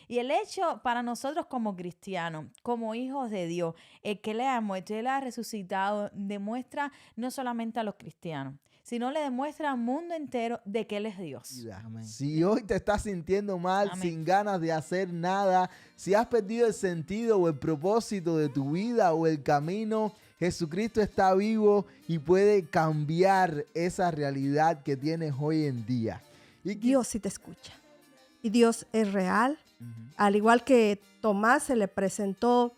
Y el hecho para nosotros como cristianos, como hijos de Dios, el que le ha muerto y Él ha resucitado, demuestra no solamente a los cristianos, sino le demuestra al mundo entero de que Él es Dios. Amén. Si hoy te estás sintiendo mal, Amén. sin ganas de hacer nada, si has perdido el sentido o el propósito de tu vida o el camino, Jesucristo está vivo y puede cambiar esa realidad que tienes hoy en día. Y Dios sí te escucha. Y Dios es real. Al igual que Tomás se le presentó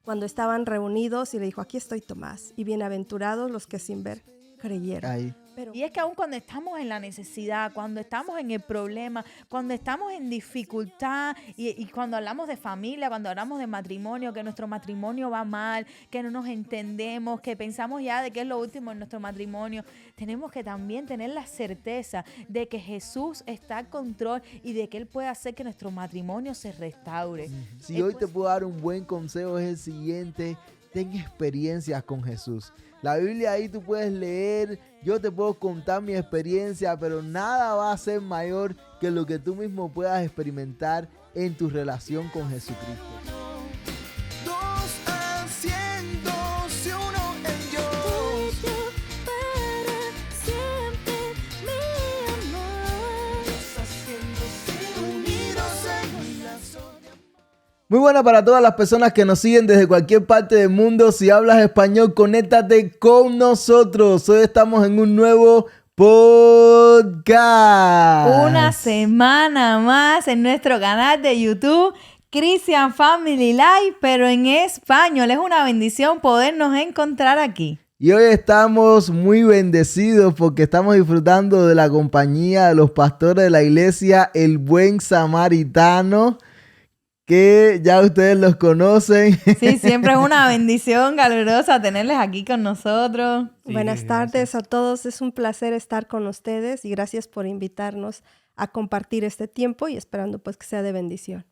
cuando estaban reunidos y le dijo, aquí estoy Tomás. Y bienaventurados los que sin ver creyeron. ahí. Pero Y es que aun cuando estamos en la necesidad, cuando estamos en el problema, cuando estamos en dificultad y cuando hablamos de familia, cuando hablamos de matrimonio, que nuestro matrimonio va mal, que no nos entendemos, que pensamos ya de que es lo último en nuestro matrimonio, tenemos que también tener la certeza de que Jesús está al control y de que Él puede hacer que nuestro matrimonio se restaure. Si hoy te puedo dar un buen consejo es el siguiente: ten experiencias con Jesús. La Biblia ahí tú puedes leer, yo te puedo contar mi experiencia, pero nada va a ser mayor que lo que tú mismo puedas experimentar en tu relación con Jesucristo. Dos haciéndose uno en Dios. Dos haciéndose unidos en un lazo. Muy buena para todas las personas que nos siguen desde cualquier parte del mundo. Si hablas español, conéctate con nosotros. Hoy estamos en un nuevo podcast. Una semana más en nuestro canal de YouTube, Christian Family Life, pero en español. Es una bendición podernos encontrar aquí. Y hoy estamos muy bendecidos porque estamos disfrutando de la compañía de los pastores de la iglesia El Buen Samaritano, que ya ustedes los conocen. Sí, siempre es una bendición calurosa tenerles aquí con nosotros. Sí, buenas tardes gracias. a todos. Es un placer estar con ustedes y gracias por invitarnos a compartir este tiempo y esperando pues que sea de bendición.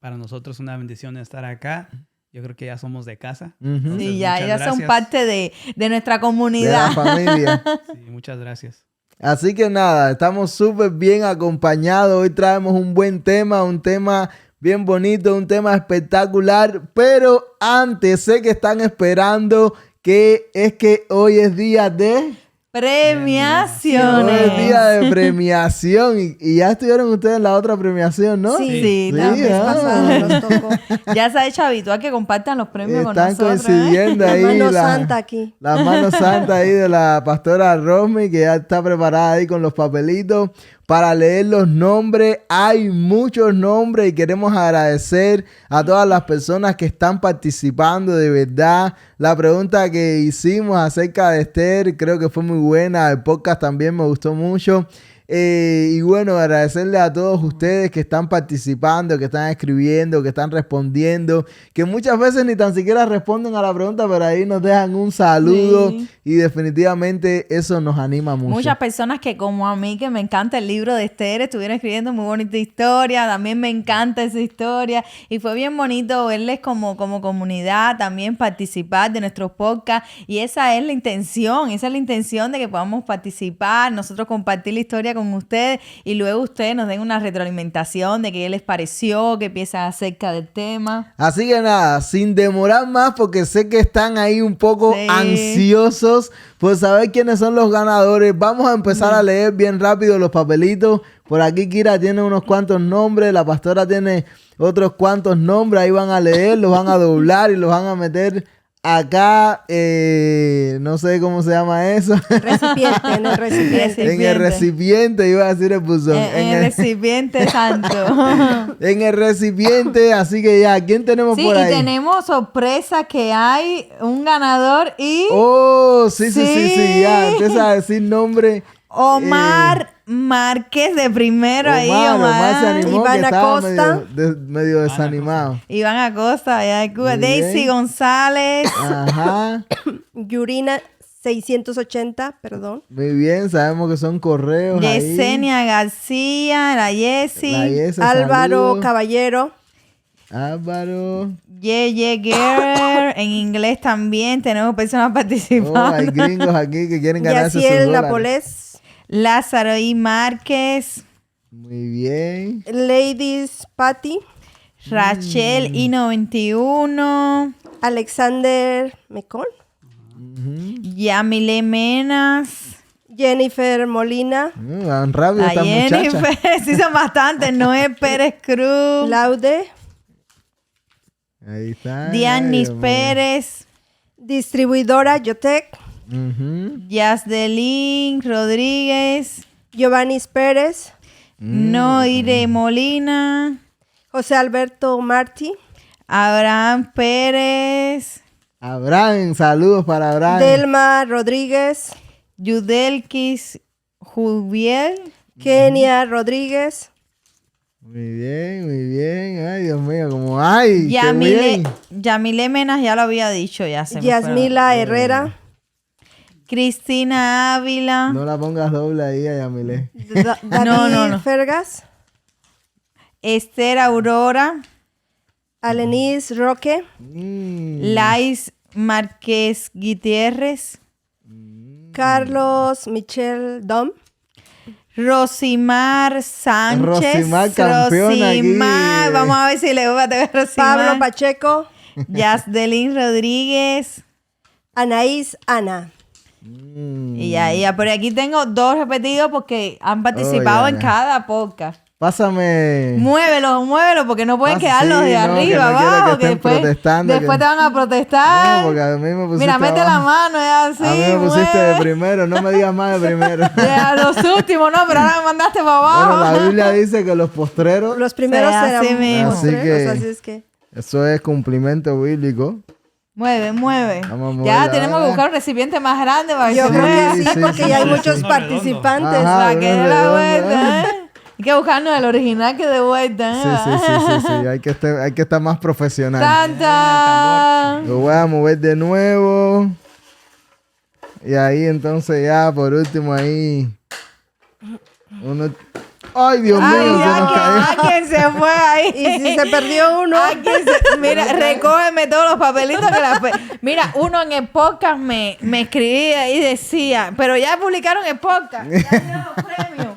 Para nosotros una bendición estar acá. Yo creo que ya somos de casa. Ujú. Entonces, Sí, ya muchas son gracias. parte de nuestra De comunidad. la familia. Sí, muchas gracias. Así que nada, estamos súper bien acompañados. Hoy traemos un buen tema, un tema bien bonito, un tema espectacular. Pero antes, sé que están esperando que es que hoy es día de... Premiaciones. Hoy es día de premiación. Y ya estuvieron ustedes en la otra premiación, ¿no? Sí, la vez pasada nos tocó. Ya se ha hecho habitual que compartan los premios con Están nosotros. coincidiendo La ahí mano santa aquí. la mano santa ahí de la pastora Rosmy, que ya está preparada ahí con los papelitos para leer los nombres. Hay muchos nombres y queremos agradecer a todas las personas que están participando de verdad. La pregunta que hicimos acerca de Esther creo que fue muy buena. El podcast también me gustó mucho. Y bueno, agradecerle a todos ustedes que están participando, que están escribiendo, que están respondiendo, que muchas veces ni tan siquiera responden a la pregunta, pero ahí nos dejan un saludo. Sí. Y definitivamente eso nos anima mucho. Muchas personas que como a mí, que me encanta el libro de Esther, estuvieron escribiendo muy bonita historia. También me encanta esa historia. Y fue bien bonito verles como comunidad también participar de nuestros podcasts. Y esa es la intención de que podamos participar, nosotros compartir la historia con ustedes y luego ustedes nos den una retroalimentación de qué les pareció, qué piensan acerca del tema. Así que nada, sin demorar más, porque sé que están ahí un poco Sí. ansiosos por saber quiénes son los ganadores. Vamos a empezar a leer bien rápido los papelitos. Por aquí Kira tiene unos cuantos nombres, la pastora tiene otros cuantos nombres. Ahí van a leer, los van a doblar y los van a meter acá, no sé cómo se llama eso. Recipiente, en el recipiente. En el recipiente, iba a decir el buzón. En el recipiente santo. En el recipiente, así que ya, ¿quién tenemos Sí, por y ahí? tenemos sorpresa que hay un ganador y Oh, sí, ya, Sí. empieza a decir nombre. Omar Márquez de primero ahí, Omar se animó, Iván que estaba Acosta. medio desanimado. Iván Acosta, allá de Cuba. Muy Daisy bien. González. Ajá, Yurina 680, perdón. muy bien, sabemos que son correos ahí. Yesenia García, la Yesi. La Yesa, Álvaro saludos. Caballero. Álvaro. Yeye Girl. En inglés también tenemos personas Oh, participando. hay gringos aquí que quieren ganarse sus Yaciel dólares. Napolés. Lázaro I. Márquez. Muy bien. Ladies Patty, Rachel I91. Alexander Mecón, Yamile Menas. Jennifer Molina, Van rápido La estas muchachas. Jennifer. Sí, son bastantes. Noé Pérez Cruz. Laude, Ahí está. Dianis Ay, Dios mío. Pérez. distribuidora Yotec, Ujú. Yasdelín Rodríguez. Giovanni Pérez, Noire Molina. José Alberto Martí, Abraham Pérez. Abraham, saludos para Abraham. Delma Rodríguez, Yudelkis Jubiel. Kenia Rodríguez, Muy bien, muy bien. Ay, Dios mío, como ay, qué Yamile, bien. Yamile Menas, ya lo había dicho, ya se me fue. Yasmila Herrera, Cristina Ávila. No la pongas doble ahí, Yamile. David no. Fergas, Esther Aurora. Alenis Roque, Lais Márquez Gutiérrez. Carlos Michel Dom, Rosimar Sánchez. Rosimar, campeona aquí. Rosimar, vamos a ver si le va a tocar Rosimar. Pablo Pacheco, Yasdelín Rodríguez. Anaís Ana. Y ya, por aquí tengo 2 repetidos porque han participado ya, en ya. cada podcast. Pásame. Muévelo, porque no pueden Pasa, quedar los sí, de no, arriba, que no quiero abajo, que que estén después, protestando, después que- te van a protestar. No, porque a mí me pusiste Mira, mete la abajo. mano, ya así. A mí me pusiste de mueve. primero, no me digas más de primero. Ya, los últimos, no, pero ahora me mandaste para abajo. Bueno, la Biblia dice que los postreros, Los primeros Sí, así serán mismo. postreros, Así que- así es que eso es cumplimiento bíblico. Mueve. Vamos a Ya moverla. tenemos que buscar un recipiente más grande para que yo se creo mueva. que sí, sí, porque sí, ya hay sí, muchos sí. participantes. Ajá. Para que dé la redondo, vuelta, ¿eh? Hay que buscarnos el original que de vuelta, ¿eh? Sí. Hay que estar más profesional. Tanta. Lo voy a mover de nuevo. Y ahí entonces ya por último ahí. Ay, Dios mío, Ay, se nos cayó. alguien se fue ahí. Y si se perdió uno, Mira, recógeme todos los papelitos que Mira, uno en el podcast me escribía y decía, pero ya publicaron el podcast, ya dieron los premios.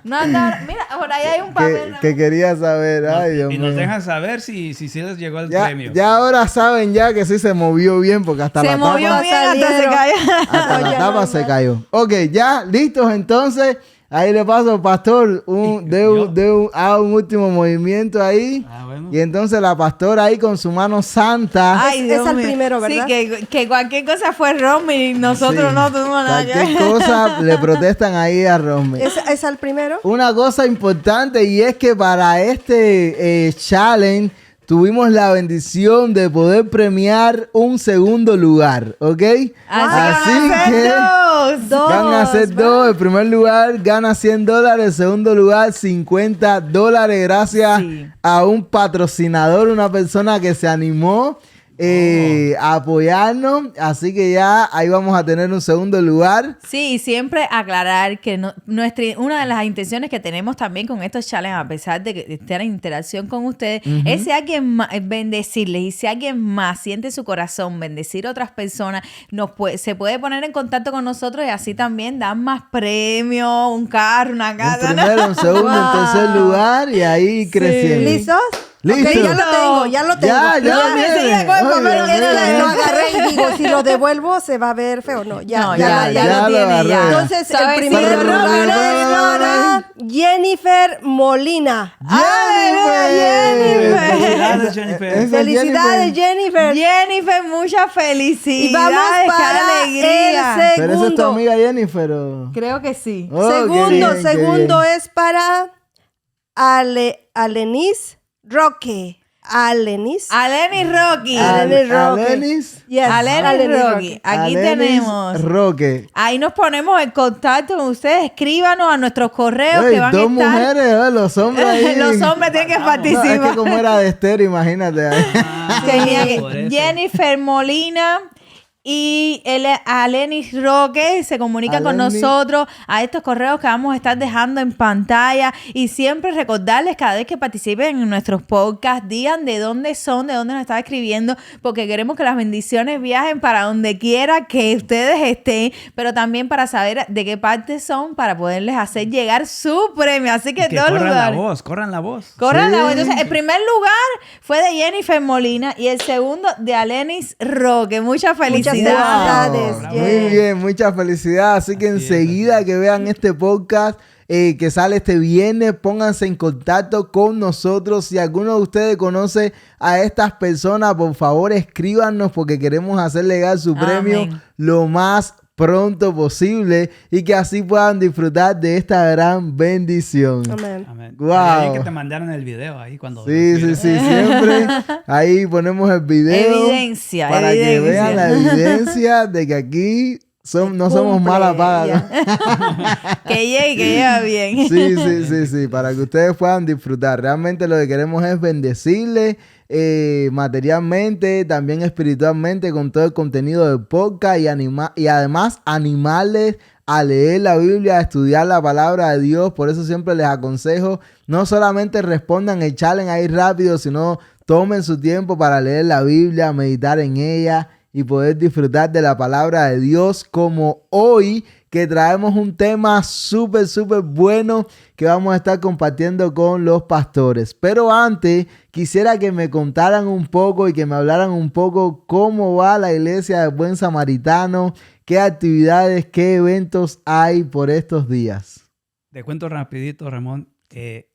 No andaron- mira, por ahí hay un papel. Que quería saber. Ay, Dios Y mío. nos dejan saber si les llegó el Ya, premio. ya ahora saben ya que sí se movió bien porque hasta Se la movió tapa, bien hasta se salieron. cayó. hasta la Ya tapa no se hay cayó. Ok, ya listos entonces. Ahí le paso, pastor, haga un último movimiento ahí. Ah, bueno. Y entonces la pastora ahí con su mano santa. Ay, Es Dios al mío. primero, ¿verdad? Sí, que cualquier cosa fue Romy y nosotros Sí. no tuvimos nada que Cualquier ver. cosa le protestan ahí a Romy. ¿es al primero? Una cosa importante y es que para este challenge tuvimos la bendición de poder premiar un segundo lugar, ¿ok? Así que van a ser dos. Van a ser dos. El primer lugar gana $100. El segundo lugar $50. Gracias Sí. a un patrocinador, una persona que se animó a apoyarnos. Así que ya ahí vamos a tener un segundo lugar. Sí, y siempre aclarar que una de las intenciones que tenemos también con estos challenges, a pesar de que estar en interacción con ustedes, es si alguien más, bendecirles. Y si alguien más siente en su corazón bendecir a otras personas, se puede poner en contacto con nosotros y así también dan más premios, un carro, una Un casa. ¿no? primero, un segundo, un tercer lugar y ahí creciendo. ¿Listos? Listo. Ok, ya lo tengo. Ya No, me viene. sigue con el Ay, papel, Dios es mío. que Lo agarré y digo, si lo devuelvo se va a ver feo. No, ya, No, ya, ya lo lo tiene agarré. ya. Entonces, el ¿Sabes? primer Sí, lugar es para Jennifer Molina. ¡Aleluya, Felicidades, Jennifer. Esa es Felicidades, Jennifer. Jennifer, mucha felicidad. Y vamos para qué alegría. el Pero esa es tu segundo. amiga Jennifer. ¿O? Creo que sí. Oh, qué Segundo bien, qué segundo bien. es para Alenis Roque. Alenis. Aleni Rocky. Alenis Roque. Alenis. Yes, Aleni Alenis Rocky. Aquí Alenis tenemos. Roque. Ahí nos ponemos en contacto con ustedes. Escríbanos a nuestros correos Ey, que van dos a estar. mujeres, los hombres ahí. Los hombres tienen que No, es participar. que como era de estéreo, imagínate. Ahí. Tenía que- por eso. Jennifer Molina Y Alenis Roque se comunica con Alenis. nosotros a estos correos que vamos a estar dejando en pantalla. Y siempre recordarles cada vez que participen en nuestros podcasts, digan de dónde son, de dónde nos están escribiendo, porque queremos que las bendiciones viajen para donde quiera que ustedes estén, pero también para saber de qué parte son, para poderles hacer llegar su premio. Así que, Que todos corran la lugares. voz, corran la voz. Corran la Sí. voz. Entonces, el primer lugar fue de Jennifer Molina y el segundo de Alenis Roque. Muchas felicidades. felicidades. Wow. Yeah. Muy bien, muchas felicidades. Así que Así es, enseguida así es. que vean este podcast que sale este viernes, pónganse en contacto con nosotros. Si alguno de ustedes conoce a estas personas, por favor escríbanos porque queremos hacer llegar su premio Amén. lo más pronto posible y que así puedan disfrutar de esta gran bendición. Amén. Amén. Wow. Estaría bien que te mandaron el video ahí cuando... Sí, sí, sí, siempre ahí ponemos el video Evidencia, para que evidencia. vean la evidencia de que aquí no somos Cumple, mala paga. Que llegue bien. Sí, sí, sí, sí, para que ustedes puedan disfrutar. Realmente lo que queremos es bendecirles materialmente, también espiritualmente con todo el contenido del podcast y además animarles a leer la Biblia, a estudiar la palabra de Dios. Por eso siempre les aconsejo, no solamente respondan el challenge ahí rápido, sino tomen su tiempo para leer la Biblia, meditar en ella y poder disfrutar de la palabra de Dios, como hoy que traemos un tema súper bueno que vamos a estar compartiendo con los pastores. Pero antes quisiera que me contaran un poco y que me hablaran un poco cómo va la iglesia del Buen Samaritano, qué actividades, qué eventos hay por estos días. Te cuento rapidito, Ramón,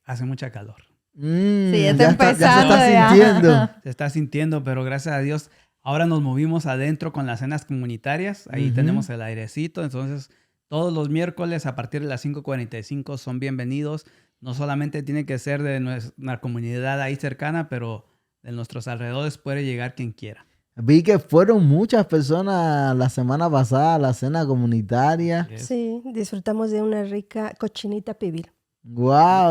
hace mucha calor. Sí, ya está ya empezando se está ya. sintiendo. Se está sintiendo, pero gracias a Dios, ahora nos movimos adentro con las cenas comunitarias. Ahí Ujú. tenemos el airecito. Entonces, todos los miércoles a partir de las 5:45 son bienvenidos. No solamente tiene que ser de nuestra comunidad ahí cercana, pero de nuestros alrededores puede llegar quien quiera. Vi que fueron muchas personas la semana pasada a la cena comunitaria. Sí, disfrutamos de una rica cochinita pibil. ¡Wow!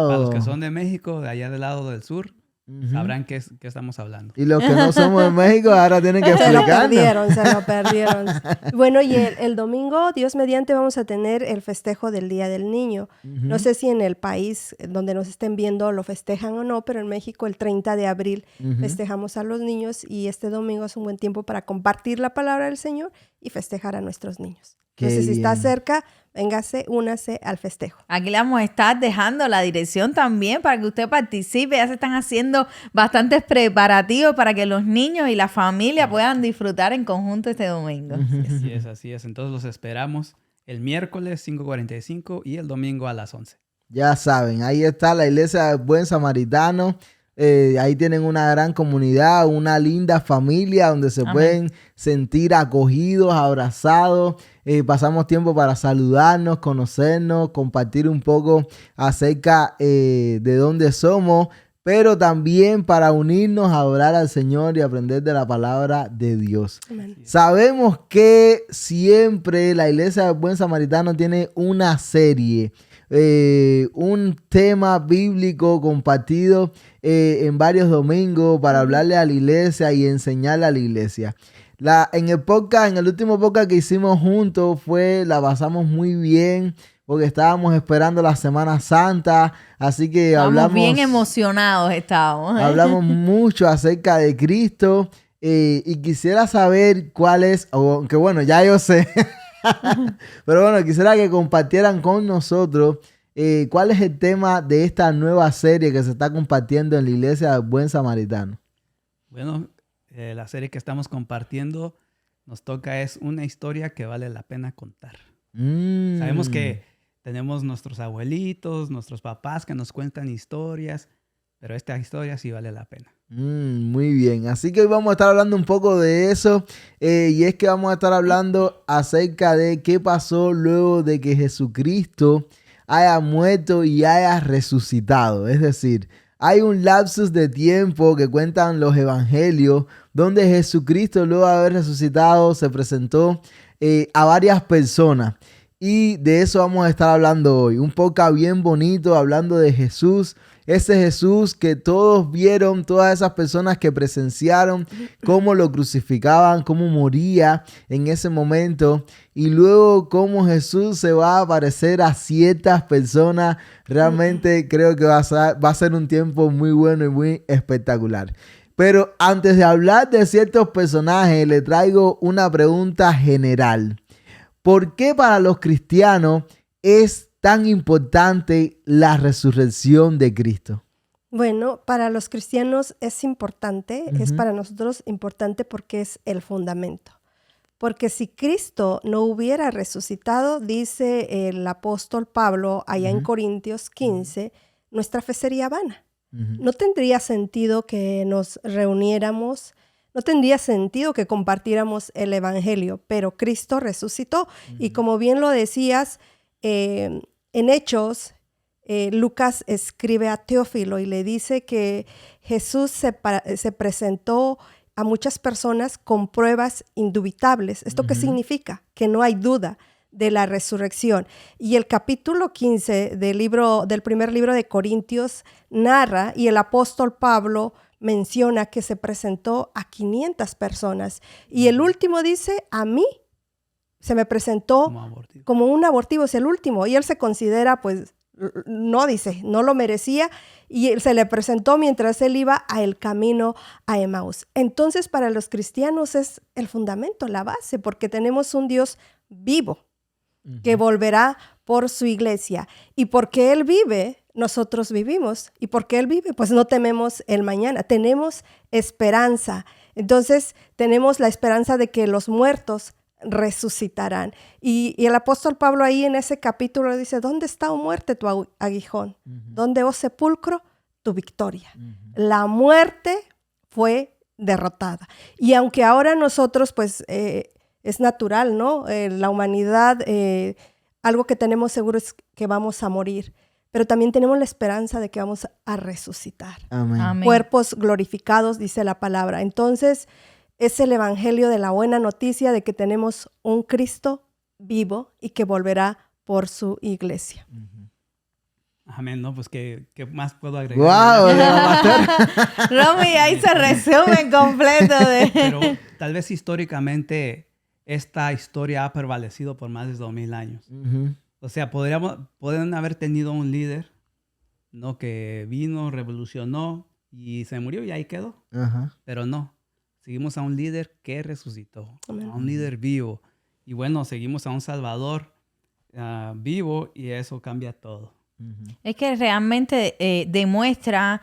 Para los que son de México, de allá del lado del sur, Ujú. sabrán qué estamos hablando. Y los que no somos de México ahora tienen que Se lo explicarnos. perdieron. Bueno, y el domingo, Dios mediante, vamos a tener el festejo del Día del Niño. Ujú. No sé si en el país donde nos estén viendo lo festejan o no, pero en México el 30 de abril Ujú. festejamos a los niños y este domingo es un buen tiempo para compartir la palabra del Señor y festejar a nuestros niños. Qué Entonces, si está bien. cerca, véngase, únase al festejo. Aquí le vamos a estar dejando la dirección también para que usted participe. Ya se están haciendo bastantes preparativos para que los niños y la familia puedan disfrutar en conjunto este domingo. Así es, así es. Entonces los esperamos el miércoles 5:45 y el domingo a las 11. Ya saben, ahí está la iglesia del Buen Samaritano. Ahí tienen una gran comunidad, una linda familia donde se Amén. pueden sentir acogidos, abrazados. Pasamos tiempo para saludarnos, conocernos, compartir un poco acerca de dónde somos, pero también para unirnos a orar al Señor y aprender de la palabra de Dios. Amén. Sabemos que siempre la iglesia del Buen Samaritano tiene una serie, un tema bíblico compartido en varios domingos para hablarle a la iglesia y enseñarle a la iglesia. En el último podcast que hicimos juntos la pasamos muy bien porque estábamos esperando la Semana Santa, así que Estamos bien emocionados, estábamos. hablamos mucho acerca de Cristo y quisiera saber cuál es, aunque bueno, ya yo sé, pero bueno, quisiera que compartieran con nosotros cuál es el tema de esta nueva serie que se está compartiendo en la iglesia del Buen Samaritano. Bueno, la serie que estamos compartiendo nos toca es una historia que vale la pena contar. Sabemos que tenemos nuestros abuelitos, nuestros papás que nos cuentan historias, pero esta historia sí vale la pena. Muy bien, así que hoy vamos a estar hablando un poco de eso y es que vamos a estar hablando acerca de qué pasó luego de que Jesucristo haya muerto y haya resucitado. Es decir, hay un lapsus de tiempo que cuentan los evangelios donde Jesucristo luego de haber resucitado se presentó a varias personas. Y de eso vamos a estar hablando hoy. Un podcast bien bonito hablando de Jesús, ese Jesús que todos vieron, todas esas personas que presenciaron cómo lo crucificaban, cómo moría en ese momento, y luego cómo Jesús se va a aparecer a ciertas personas. Realmente creo que va a ser un tiempo muy bueno y muy espectacular. Pero antes de hablar de ciertos personajes, le traigo una pregunta general. ¿Por qué para los cristianos es tan importante la resurrección de Cristo? Bueno, para los cristianos es importante, es para nosotros importante porque es el fundamento. Porque si Cristo no hubiera resucitado, dice el apóstol Pablo allá en Corintios 15, nuestra fe sería vana. No tendría sentido que nos reuniéramos, no tendría sentido que compartiéramos el evangelio, pero Cristo resucitó. Y como bien lo decías, en Hechos, Lucas escribe a Teófilo y le dice que Jesús se presentó a muchas personas con pruebas indubitables. ¿Esto qué significa? Que no hay duda de la resurrección. Y el capítulo 15 del primer libro de Corintios narra, y el apóstol Pablo menciona que se presentó a 500 personas. Y el último dice, a mí se me presentó como un abortivo, es el último. Y él se considera, pues, no lo merecía, y se le presentó mientras él iba al camino a Emaús. Entonces, para los cristianos es el fundamento, la base, porque tenemos un Dios vivo que volverá por su iglesia. Y porque Él vive, nosotros vivimos. Y porque Él vive, pues no tememos el mañana. Tenemos esperanza. Entonces, tenemos la esperanza de que los muertos resucitarán. Y el apóstol Pablo ahí en ese capítulo dice, ¿dónde está, oh muerte, tu aguijón? ¿Dónde, oh sepulcro, tu victoria? La muerte fue derrotada. Y aunque ahora nosotros, pues, es natural, ¿no? La humanidad, algo que tenemos seguro es que vamos a morir, pero también tenemos la esperanza de que vamos a resucitar. Amén. Amén. Cuerpos glorificados, dice la palabra. Entonces, es el evangelio de la buena noticia de que tenemos un Cristo vivo y que volverá por su iglesia. Amén, ¿no? Pues, ¿qué más puedo agregar? ¡Wow! Romy, ahí se resumen completo de... Pero tal vez históricamente esta historia ha prevalecido por más de 2000 años. O sea, pueden haber tenido un líder, ¿no? Que vino, revolucionó y se murió y ahí quedó. Pero no, seguimos a un líder que resucitó, Amén. a un líder vivo. Y bueno, seguimos a un Salvador vivo, y eso cambia todo. Es que realmente demuestra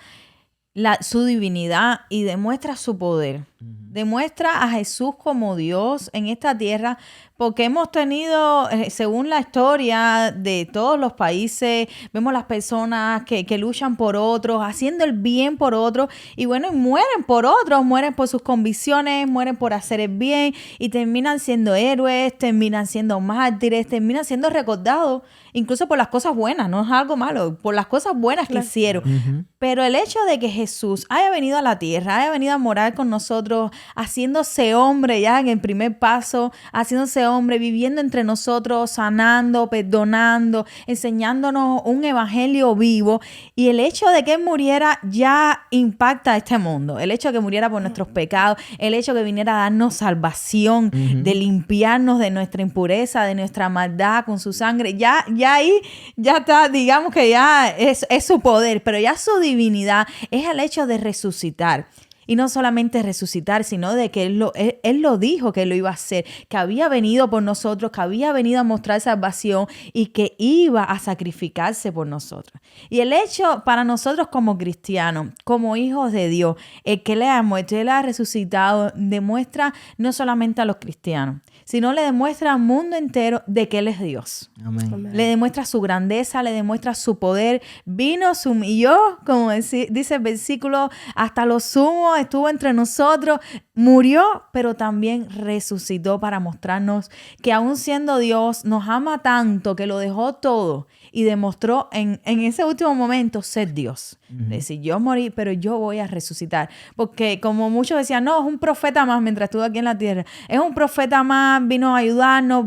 su divinidad y demuestra su poder. Demuestra a Jesús como Dios en esta tierra, porque hemos tenido, según la historia de todos los países, vemos las personas que luchan por otros, haciendo el bien por otros, y bueno, mueren por otros, mueren por sus convicciones, mueren por hacer el bien, y terminan siendo héroes, terminan siendo mártires, terminan siendo recordados, incluso por las cosas buenas, no es algo malo, por las cosas buenas que hicieron. Pero el hecho de que Jesús haya venido a la tierra, haya venido a morar con nosotros, haciéndose hombre ya en el primer paso, haciéndose hombre, viviendo entre nosotros, sanando, perdonando, enseñándonos un evangelio vivo, y el hecho de que Él muriera ya impacta a este mundo. El hecho de que muriera por nuestros pecados, el hecho de que viniera a darnos salvación, de limpiarnos de nuestra impureza, de nuestra maldad con su sangre, ya ahí ya está, digamos que ya es su poder, pero ya su divinidad es el hecho de resucitar. Y no solamente resucitar, sino de que él lo dijo que lo iba a hacer, que había venido por nosotros, que había venido a mostrar salvación y que iba a sacrificarse por nosotros. Y el hecho para nosotros como cristianos, como hijos de Dios, el que le ha muerto y él ha resucitado, demuestra no solamente a los cristianos, sino le demuestra al mundo entero de que Él es Dios. Amén. Le demuestra su grandeza, le demuestra su poder. Vino, se humilló, como dice el versículo, hasta lo sumo, estuvo entre nosotros, murió, pero también resucitó para mostrarnos que aún siendo Dios, nos ama tanto que lo dejó todo y demostró en ese último momento ser Dios. Decir, yo morí, pero yo voy a resucitar. Porque como muchos decían, no, es un profeta más mientras estuvo aquí en la tierra. Es un profeta más, vino a ayudarnos,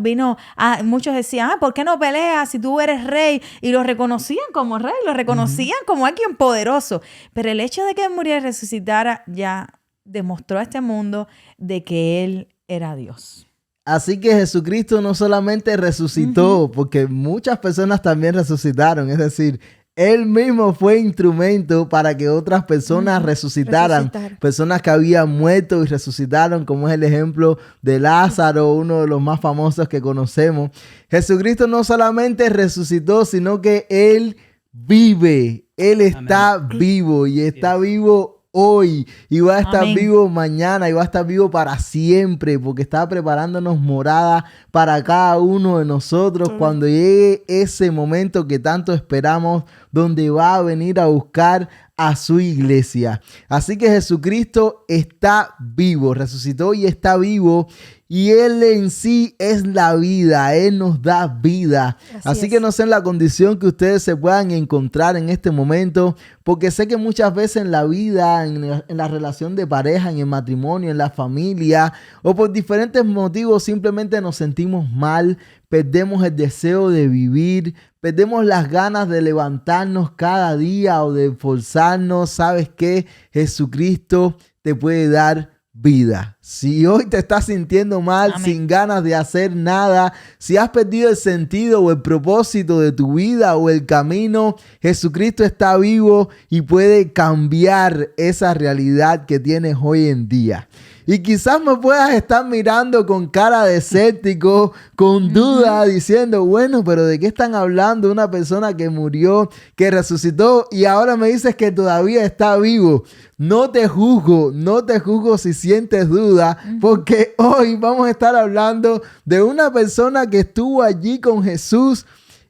muchos decían, ¿por qué no peleas si tú eres rey? Y lo reconocían como rey, lo reconocían como alguien poderoso. Pero el hecho de que él muriera y resucitara ya demostró a este mundo de que él era Dios. Así que Jesucristo no solamente resucitó, porque muchas personas también resucitaron. Es decir, Él mismo fue instrumento para que otras personas resucitaran. Personas que habían muerto y resucitaron, como es el ejemplo de Lázaro, uno de los más famosos que conocemos. Jesucristo no solamente resucitó, sino que Él vive. Él está vivo y está vivo hoy y va a estar vivo mañana y va a estar vivo para siempre, porque está preparándonos morada para cada uno de nosotros cuando llegue ese momento que tanto esperamos, donde va a venir a buscar a su iglesia. Así que Jesucristo está vivo, resucitó y está vivo, y Él en sí es la vida. Él nos da vida. Así que no sé en la condición que ustedes se puedan encontrar en este momento, porque sé que muchas veces en la vida, en la relación de pareja, en el matrimonio, en la familia, o por diferentes motivos simplemente nos sentimos mal, perdemos el deseo de vivir, perdemos las ganas de levantarnos cada día o de esforzarnos. ¿Sabes qué? Jesucristo te puede dar vida. Si hoy te estás sintiendo mal, sin ganas de hacer nada, si has perdido el sentido o el propósito de tu vida o el camino, Jesucristo está vivo y puede cambiar esa realidad que tienes hoy en día. Y quizás me puedas estar mirando con cara de escéptico, con duda, diciendo, bueno, pero ¿de qué están hablando? Una persona que murió, que resucitó y ahora me dices que todavía está vivo. No te juzgo si sientes duda, porque hoy vamos a estar hablando de una persona que estuvo allí con Jesús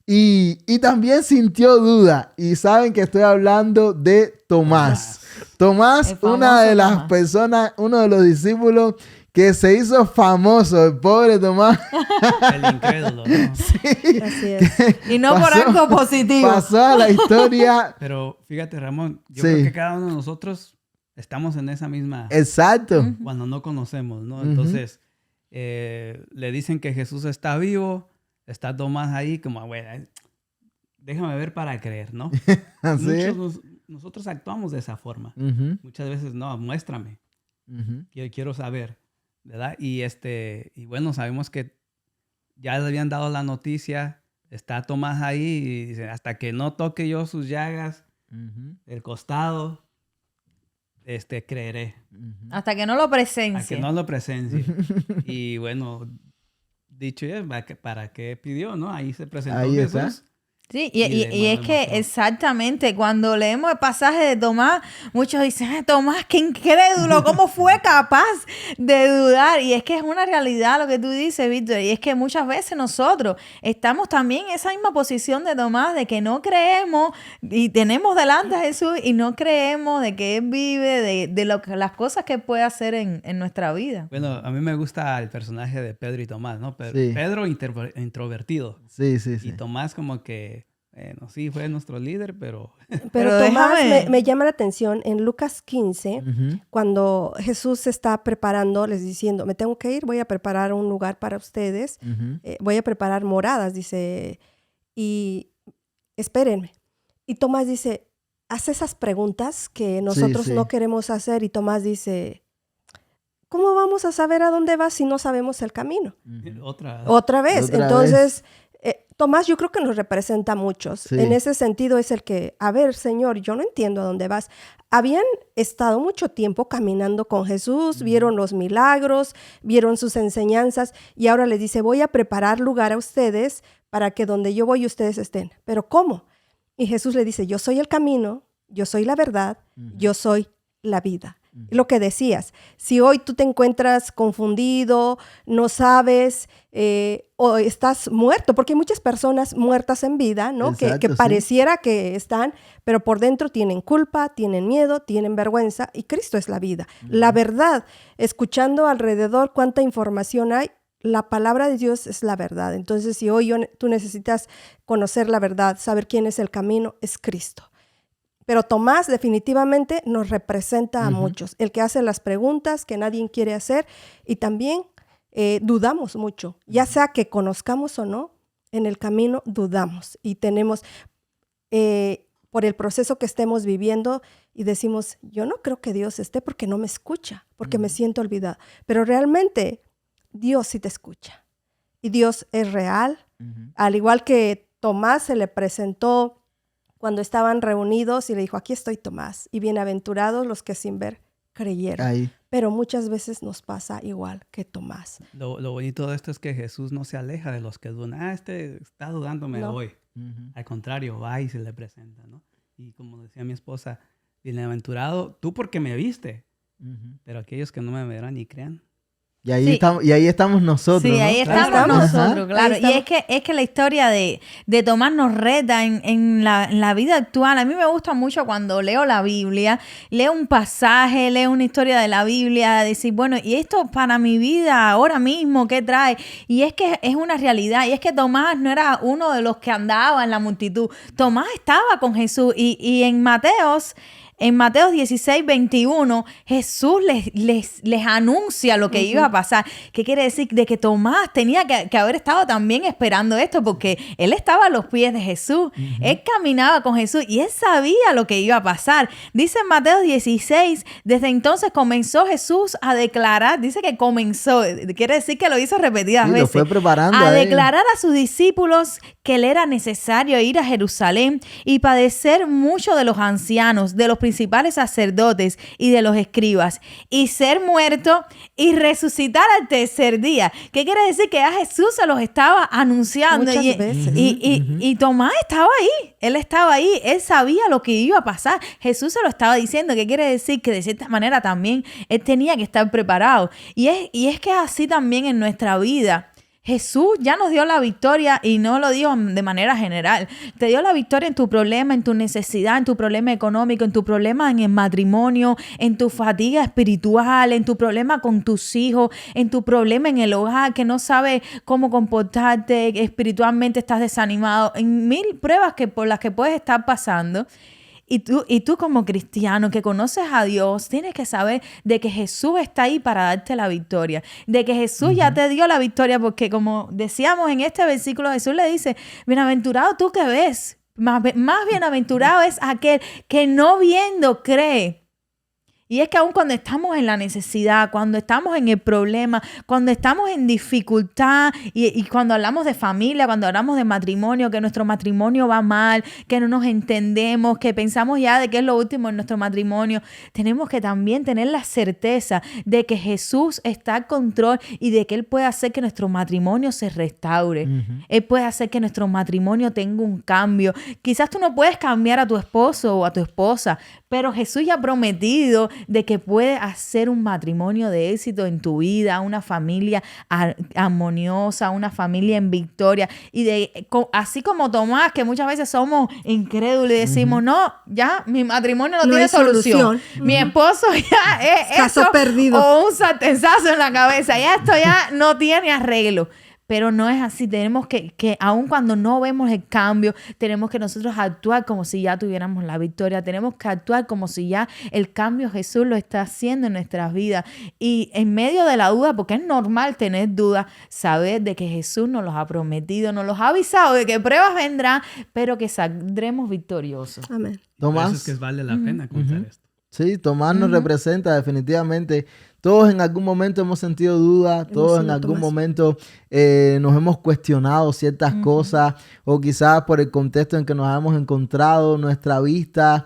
y también sintió duda. Y saben que estoy hablando de Tomás. Tomás, una de las personas, uno de los discípulos que se hizo famoso, el pobre Tomás. El incrédulo, ¿no? Sí. Así es. Y no por algo positivo. Pasó a la historia. Pero fíjate, Ramón, yo creo que cada uno de nosotros estamos en esa misma... Exacto. Cuando no conocemos, ¿no? Entonces, le dicen que Jesús está vivo, está Tomás ahí como, bueno, déjame ver para creer, ¿no? Así es. Nosotros actuamos de esa forma. Muchas veces, no, muéstrame. Quiero saber, ¿verdad? Y bueno, sabemos que ya le habían dado la noticia, está Tomás ahí y dice, hasta que no toque yo sus llagas, el costado, creeré. Hasta que no lo presencie. Hasta que no lo presencie. Y bueno, dicho ya, ¿para qué pidió, no? Ahí se presentó ahí Jesús. está. Sí, y es que exactamente, cuando leemos el pasaje de Tomás, muchos dicen, Tomás, qué incrédulo, ¿cómo fue capaz de dudar? Y es que es una realidad lo que tú dices, Víctor, y es que muchas veces nosotros estamos también en esa misma posición de Tomás, de que no creemos y tenemos delante a Jesús y no creemos de que Él vive, de las cosas que puede hacer en nuestra vida. Bueno, a mí me gusta el personaje de Pedro y Tomás, ¿no? Pedro introvertido. Sí. Y Tomás como que, bueno, sí, fue nuestro líder, pero... Pero Tomás me llama la atención en Lucas 15, cuando Jesús se está preparando, les diciendo, me tengo que ir, voy a preparar un lugar para ustedes, voy a preparar moradas, dice, y espérenme. Y Tomás dice, haz esas preguntas que nosotros no queremos hacer, y Tomás dice, ¿cómo vamos a saber a dónde vas si no sabemos el camino? Otra vez. Entonces... Tomás yo creo que nos representa a muchos. Sí. En ese sentido es el que, a ver, Señor, yo no entiendo a dónde vas. Habían estado mucho tiempo caminando con Jesús, vieron los milagros, vieron sus enseñanzas y ahora les dice, voy a preparar lugar a ustedes para que donde yo voy ustedes estén. ¿Pero cómo? Y Jesús le dice, yo soy el camino, yo soy la verdad, yo soy la vida. Lo que decías, si hoy tú te encuentras confundido, no sabes o estás muerto, porque hay muchas personas muertas en vida, ¿no? Exacto, que pareciera que están, pero por dentro tienen culpa, tienen miedo, tienen vergüenza y Cristo es la vida. La verdad, escuchando alrededor cuánta información hay, la palabra de Dios es la verdad. Entonces, si hoy tú necesitas conocer la verdad, saber quién es el camino, es Cristo. Pero Tomás definitivamente nos representa a muchos. El que hace las preguntas que nadie quiere hacer y también dudamos mucho. Ya sea que conozcamos o no, en el camino dudamos y tenemos, por el proceso que estemos viviendo y decimos, yo no creo que Dios esté porque no me escucha, porque me siento olvidada. Pero realmente Dios sí te escucha y Dios es real. Al igual que Tomás se le presentó cuando estaban reunidos y le dijo, aquí estoy Tomás, y bienaventurados los que sin ver creyeron. Ahí. Pero muchas veces nos pasa igual que Tomás. Lo bonito de esto es que Jesús no se aleja de los que dudan. Este está dudando, me No. voy. Al contrario, va y se le presenta, ¿no? Y como decía mi esposa, bienaventurado tú porque me viste, pero aquellos que no me verán ni crean. Y ahí, Sí. ahí estamos nosotros, Sí, ¿no? ahí Claro. estamos Ajá. nosotros, claro. Ahí Y estamos. es que la historia de Tomás nos reta en la vida actual. A mí me gusta mucho cuando leo la Biblia, leo un pasaje, leo una historia de la Biblia, decir, bueno, ¿y esto para mi vida ahora mismo qué trae? Y es que es una realidad. Y es que Tomás no era uno de los que andaba en la multitud. Tomás estaba con Jesús. Y en Mateo 16, 21, Jesús les anuncia lo que iba a pasar. ¿Qué quiere decir? De que Tomás tenía que haber estado también esperando esto, porque él estaba a los pies de Jesús. Él caminaba con Jesús y él sabía lo que iba a pasar. Dice en Mateo 16, desde entonces comenzó Jesús a declarar, dice que comenzó, quiere decir que lo hizo repetidas Sí, lo veces. fue preparando a a ellos. declarar a sus discípulos que le era necesario ir a Jerusalén y padecer mucho de los ancianos, de los principales sacerdotes y de los escribas, y ser muerto y resucitar al tercer día. ¿Qué quiere decir? Que a Jesús se los estaba anunciando. Muchas veces. Y Tomás estaba ahí, él estaba ahí, él sabía lo que iba a pasar. Jesús se lo estaba diciendo. ¿Qué quiere decir? Que de cierta manera también él tenía que estar preparado. Y es que así también en nuestra vida. Jesús ya nos dio la victoria y no lo digo de manera general. Te dio la victoria en tu problema, en tu necesidad, en tu problema económico, en tu problema en el matrimonio, en tu fatiga espiritual, en tu problema con tus hijos, en tu problema en el hogar, que no sabes cómo comportarte, que espiritualmente estás desanimado, en mil pruebas por las que puedes estar pasando. Y tú como cristiano que conoces a Dios, tienes que saber de que Jesús está ahí para darte la victoria. De que Jesús ya te dio la victoria, porque como decíamos en este versículo, Jesús le dice, bienaventurado tú que ves. Más bienaventurado es aquel que no viendo cree. Y es que aun cuando estamos en la necesidad, cuando estamos en el problema, cuando estamos en dificultad y cuando hablamos de familia, cuando hablamos de matrimonio, que nuestro matrimonio va mal, que no nos entendemos, que pensamos ya de que es lo último en nuestro matrimonio, tenemos que también tener la certeza de que Jesús está al control y de que Él puede hacer que nuestro matrimonio se restaure. Él puede hacer que nuestro matrimonio tenga un cambio. Quizás tú no puedes cambiar a tu esposo o a tu esposa, pero Jesús ya ha prometido de que puede hacer un matrimonio de éxito en tu vida, una familia armoniosa, una familia en victoria. Y así como Tomás, que muchas veces somos incrédulos y decimos, no, ya mi matrimonio no No tiene hay solución. solución. Mi esposo ya es Caso eso, perdido. o un sartenazo en la cabeza. Ya esto ya no tiene arreglo. Pero no es así. Tenemos que aun cuando no vemos el cambio, tenemos que nosotros actuar como si ya tuviéramos la victoria. Tenemos que actuar como si ya el cambio Jesús lo está haciendo en nuestras vidas. Y en medio de la duda, porque es normal tener dudas, saber de que Jesús nos los ha prometido, nos los ha avisado de que pruebas vendrán, pero que saldremos victoriosos. Amén. Por eso Tomás. es que vale la pena contar esto. Sí, Tomás nos representa definitivamente. Todos en algún momento hemos sentido dudas, todos en sido algún Tomás. momento nos hemos cuestionado ciertas cosas, o quizás por el contexto en que nos hemos encontrado, nuestra vista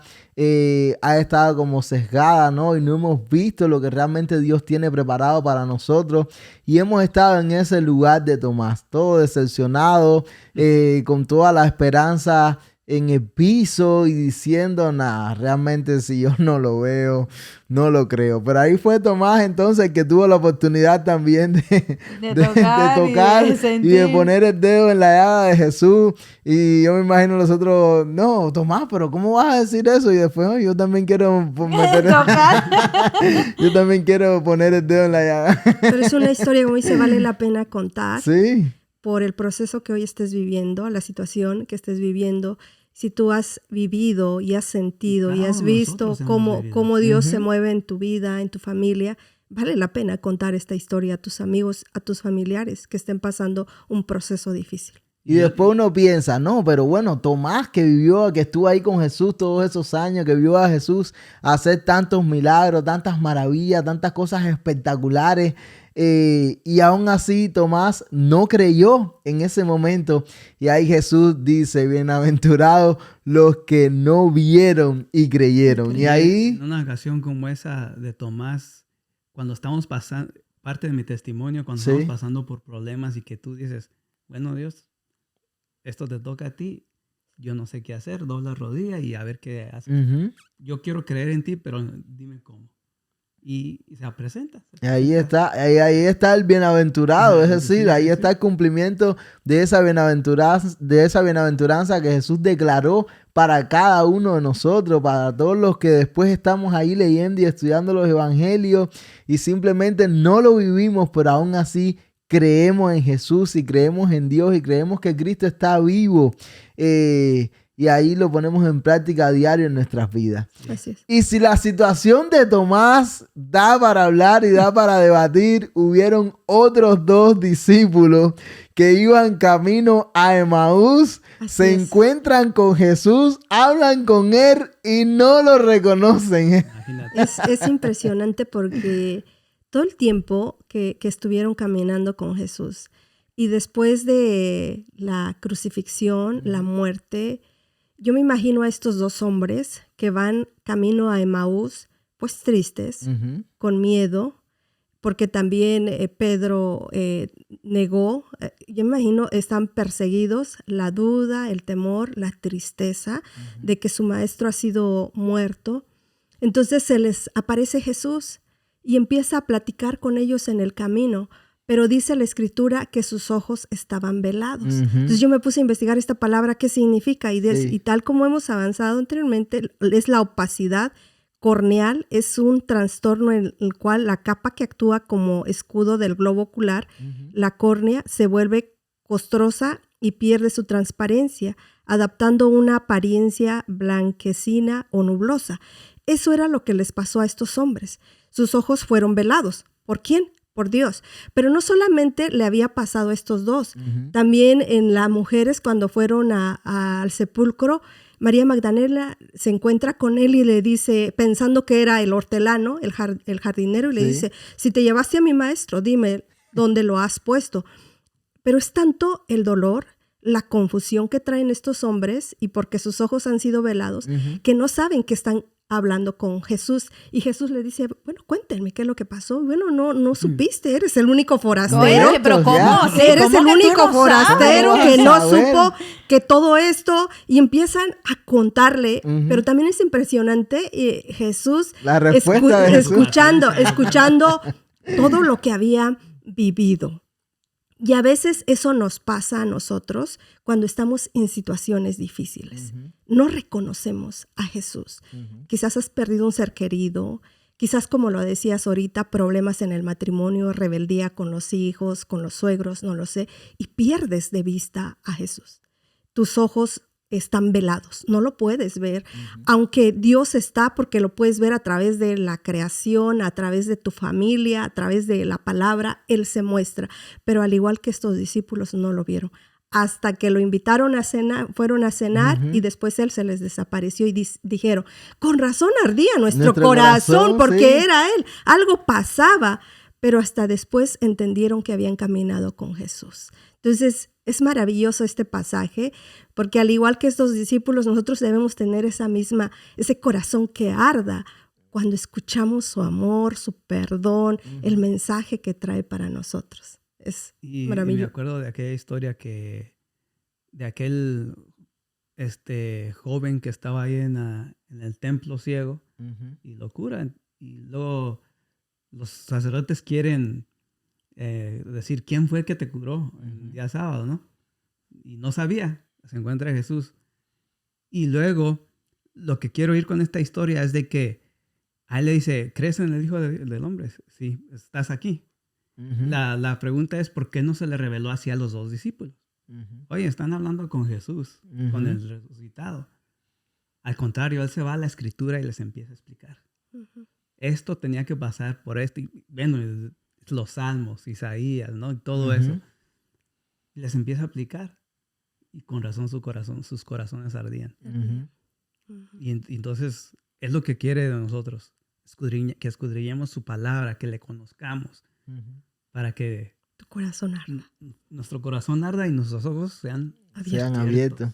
ha estado como sesgada, ¿no? Y no hemos visto lo que realmente Dios tiene preparado para nosotros. Y hemos estado en ese lugar de Tomás, todo decepcionado, con toda la esperanza en el piso y diciendo, nada, realmente si yo no lo veo, no lo creo. Pero ahí fue Tomás entonces el que tuvo la oportunidad también de tocar y de sentir. poner el dedo en la llaga de Jesús. Y yo me imagino nosotros, no, Tomás, pero ¿cómo vas a decir eso? Y después, "Oh, yo también quiero Tocar. yo también quiero poner el dedo en la llaga." Pero es una historia, como dice, vale la pena contar Sí. por el proceso que hoy estés viviendo, la situación que estés viviendo. Si tú has vivido y has sentido y Cada has uno de visto nosotros hemos vivido. cómo Dios se Ujú. mueve en tu vida, en tu familia, vale la pena contar esta historia a tus amigos, a tus familiares que estén pasando un proceso difícil. Y después uno piensa, no, pero bueno, Tomás que vivió, que estuvo ahí con Jesús todos esos años, que vio a Jesús hacer tantos milagros, tantas maravillas, tantas cosas espectaculares, y aún así Tomás no creyó en ese momento. Y ahí Jesús dice, bienaventurados los que no vieron y creyeron. Y ahí, En una ocasión como esa de Tomás, cuando estamos pasando, parte de mi testimonio, cuando Sí. estamos pasando por problemas y que tú dices, bueno, Dios, esto te toca a ti, yo no sé qué hacer, dobla rodilla y a ver qué haces. ujú, Yo quiero creer en ti, pero dime cómo. Y se presenta. ahí está el bienaventurado, es decir, Sí, ahí sí, está el cumplimiento de esa bienaventuranza que Jesús declaró para cada uno de nosotros, para todos los que después estamos ahí leyendo y estudiando los evangelios y simplemente no lo vivimos, pero aún así creemos en Jesús y creemos en Dios y creemos que Cristo está vivo, y ahí lo ponemos en práctica a diario en nuestras vidas. Así es. Y si la situación de Tomás da para hablar y da para debatir, hubieron otros 2 discípulos que iban camino a Emaús, Así se es. encuentran con Jesús, hablan con él y no lo reconocen. Imagínate. Es impresionante porque todo el tiempo que estuvieron caminando con Jesús y después de la crucifixión, la muerte, yo me imagino a estos 2 hombres que van camino a Emaús, pues tristes, Ujú. con miedo, porque también Pedro negó. Yo me imagino están perseguidos, la duda, el temor, la tristeza de que su maestro ha sido muerto. Entonces se les aparece Jesús y empieza a platicar con ellos en el camino, pero dice la escritura que sus ojos estaban velados. Ujú. Entonces yo me puse a investigar esta palabra, qué significa, y tal como hemos avanzado anteriormente, es la opacidad corneal, es un trastorno en el cual la capa que actúa como escudo del globo ocular, la córnea, se vuelve costrosa y pierde su transparencia, adaptando una apariencia blanquecina o nublosa. Eso era lo que les pasó a estos hombres. Sus ojos fueron velados. ¿Por quién? Por Dios. Pero no solamente le había pasado a estos 2, también en las mujeres cuando fueron al sepulcro, María Magdalena se encuentra con él y le dice, pensando que era el hortelano, el jardinero, y le Sí. dice, si te llevaste a mi maestro, dime dónde lo has puesto. Pero es tanto el dolor, la confusión que traen estos hombres, y porque sus ojos han sido velados, que no saben que están hablando con Jesús. Y Jesús le dice, bueno, cuéntenme qué es lo que pasó. Bueno, no supiste, eres el único forastero. Oye, pero ¿cómo? Ya. Sí, Eres ¿cómo el que tú único no forastero sabes? que no Saber. supo que todo esto, y empiezan a contarle, Ujú. pero también es impresionante Jesús, La respuesta de Jesús. escuchando todo lo que había vivido. Y a veces eso nos pasa a nosotros cuando estamos en situaciones difíciles. No reconocemos a Jesús. Quizás has perdido un ser querido, quizás, como lo decías ahorita, problemas en el matrimonio, rebeldía con los hijos, con los suegros, no lo sé, y pierdes de vista a Jesús. Tus ojos están velados, no lo puedes ver, aunque Dios está, porque lo puedes ver a través de la creación, a través de tu familia, a través de la palabra, Él se muestra, pero al igual que estos discípulos no lo vieron, hasta que lo invitaron a cenar, fueron a cenar, y después Él se les desapareció y dijeron, con razón ardía nuestro corazón, porque sí. era Él, algo pasaba, pero hasta después entendieron que habían caminado con Jesús. Entonces, es maravilloso este pasaje, porque al igual que estos discípulos, nosotros debemos tener ese corazón que arda cuando escuchamos su amor, su perdón, el mensaje que trae para nosotros. Es Y me maravilloso. acuerdo de aquella historia de aquel este joven que estaba ahí en el templo ciego Ujú. y lo curan. Y luego los sacerdotes quieren decir quién fue el que te curó el día sábado, ¿no? Y no sabía. Se encuentra Jesús. Y luego, lo que quiero ir con esta historia es de que a él le dice, ¿crees en el Hijo del Hombre? Sí, estás aquí. Ujú. La pregunta es, ¿por qué no se le reveló así a los dos discípulos? Ujú. Oye, están hablando con Jesús, con Ujú. el resucitado. Al contrario, él se va a la Escritura y les empieza a explicar. Ujú. Esto tenía que pasar por esto. Y, bueno, los Salmos, Isaías, ¿no? Y todo Ujú. eso. Y les empieza a aplicar. Y con razón sus corazones ardían. Ujú. Ujú. Y entonces es lo que quiere de nosotros. Que escudriñemos su palabra, que le conozcamos, Ujú. para que Tu corazón arda. nuestro corazón arda y nuestros ojos sean Sean abiertos. abiertos.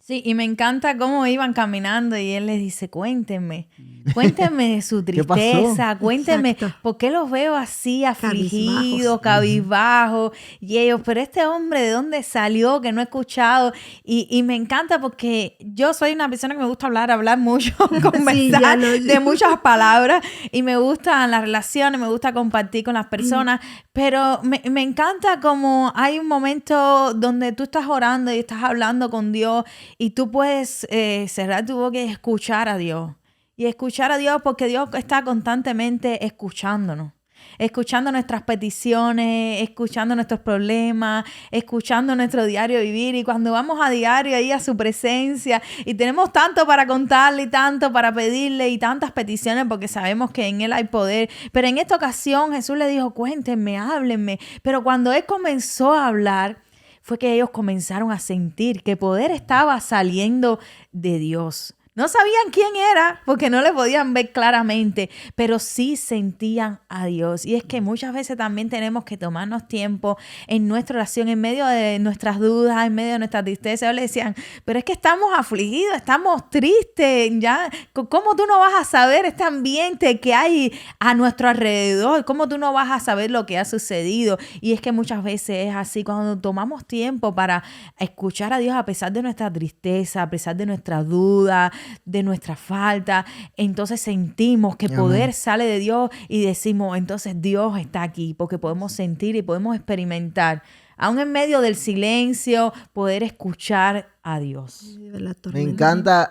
Sí, y me encanta cómo iban caminando y él les dice, cuéntenme de su ¿Qué pasó? tristeza, cuéntenme Exacto. por qué los veo así afligidos, Cabizbajos. cabizbajos. Y ellos, pero este hombre, ¿de dónde salió? Que no he escuchado. Y me encanta porque yo soy una persona que me gusta hablar mucho, conversar ya lo- de muchas palabras y me gustan las relaciones, me gusta compartir con las personas, pero me encanta como hay un momento donde tú estás orando y estás hablando con Dios y tú puedes cerrar tu boca y escuchar a Dios. Y escuchar a Dios porque Dios está constantemente escuchándonos. Escuchando nuestras peticiones, escuchando nuestros problemas, escuchando nuestro diario vivir. Y cuando vamos a diario ahí a su presencia y tenemos tanto para contarle y tanto para pedirle y tantas peticiones porque sabemos que en Él hay poder. Pero en esta ocasión Jesús le dijo, cuéntenme, háblenme. Pero cuando Él comenzó a hablar, fue que ellos comenzaron a sentir que poder estaba saliendo de Dios. No sabían quién era porque no le podían ver claramente, pero sí sentían a Dios. Y es que muchas veces también tenemos que tomarnos tiempo en nuestra oración, en medio de nuestras dudas, en medio de nuestra tristeza. Ellos le decían, pero es que estamos afligidos, estamos tristes, ¿ya? ¿Cómo tú no vas a saber este ambiente que hay a nuestro alrededor? ¿Cómo tú no vas a saber lo que ha sucedido? Y es que muchas veces es así, cuando tomamos tiempo para escuchar a Dios a pesar de nuestra tristeza, a pesar de nuestra duda, de nuestra falta, entonces sentimos que poder Amén. sale de Dios y decimos, entonces Dios está aquí, porque podemos sentir y podemos experimentar, aún en medio del silencio, poder escuchar a Dios. De la Me tormenta. encanta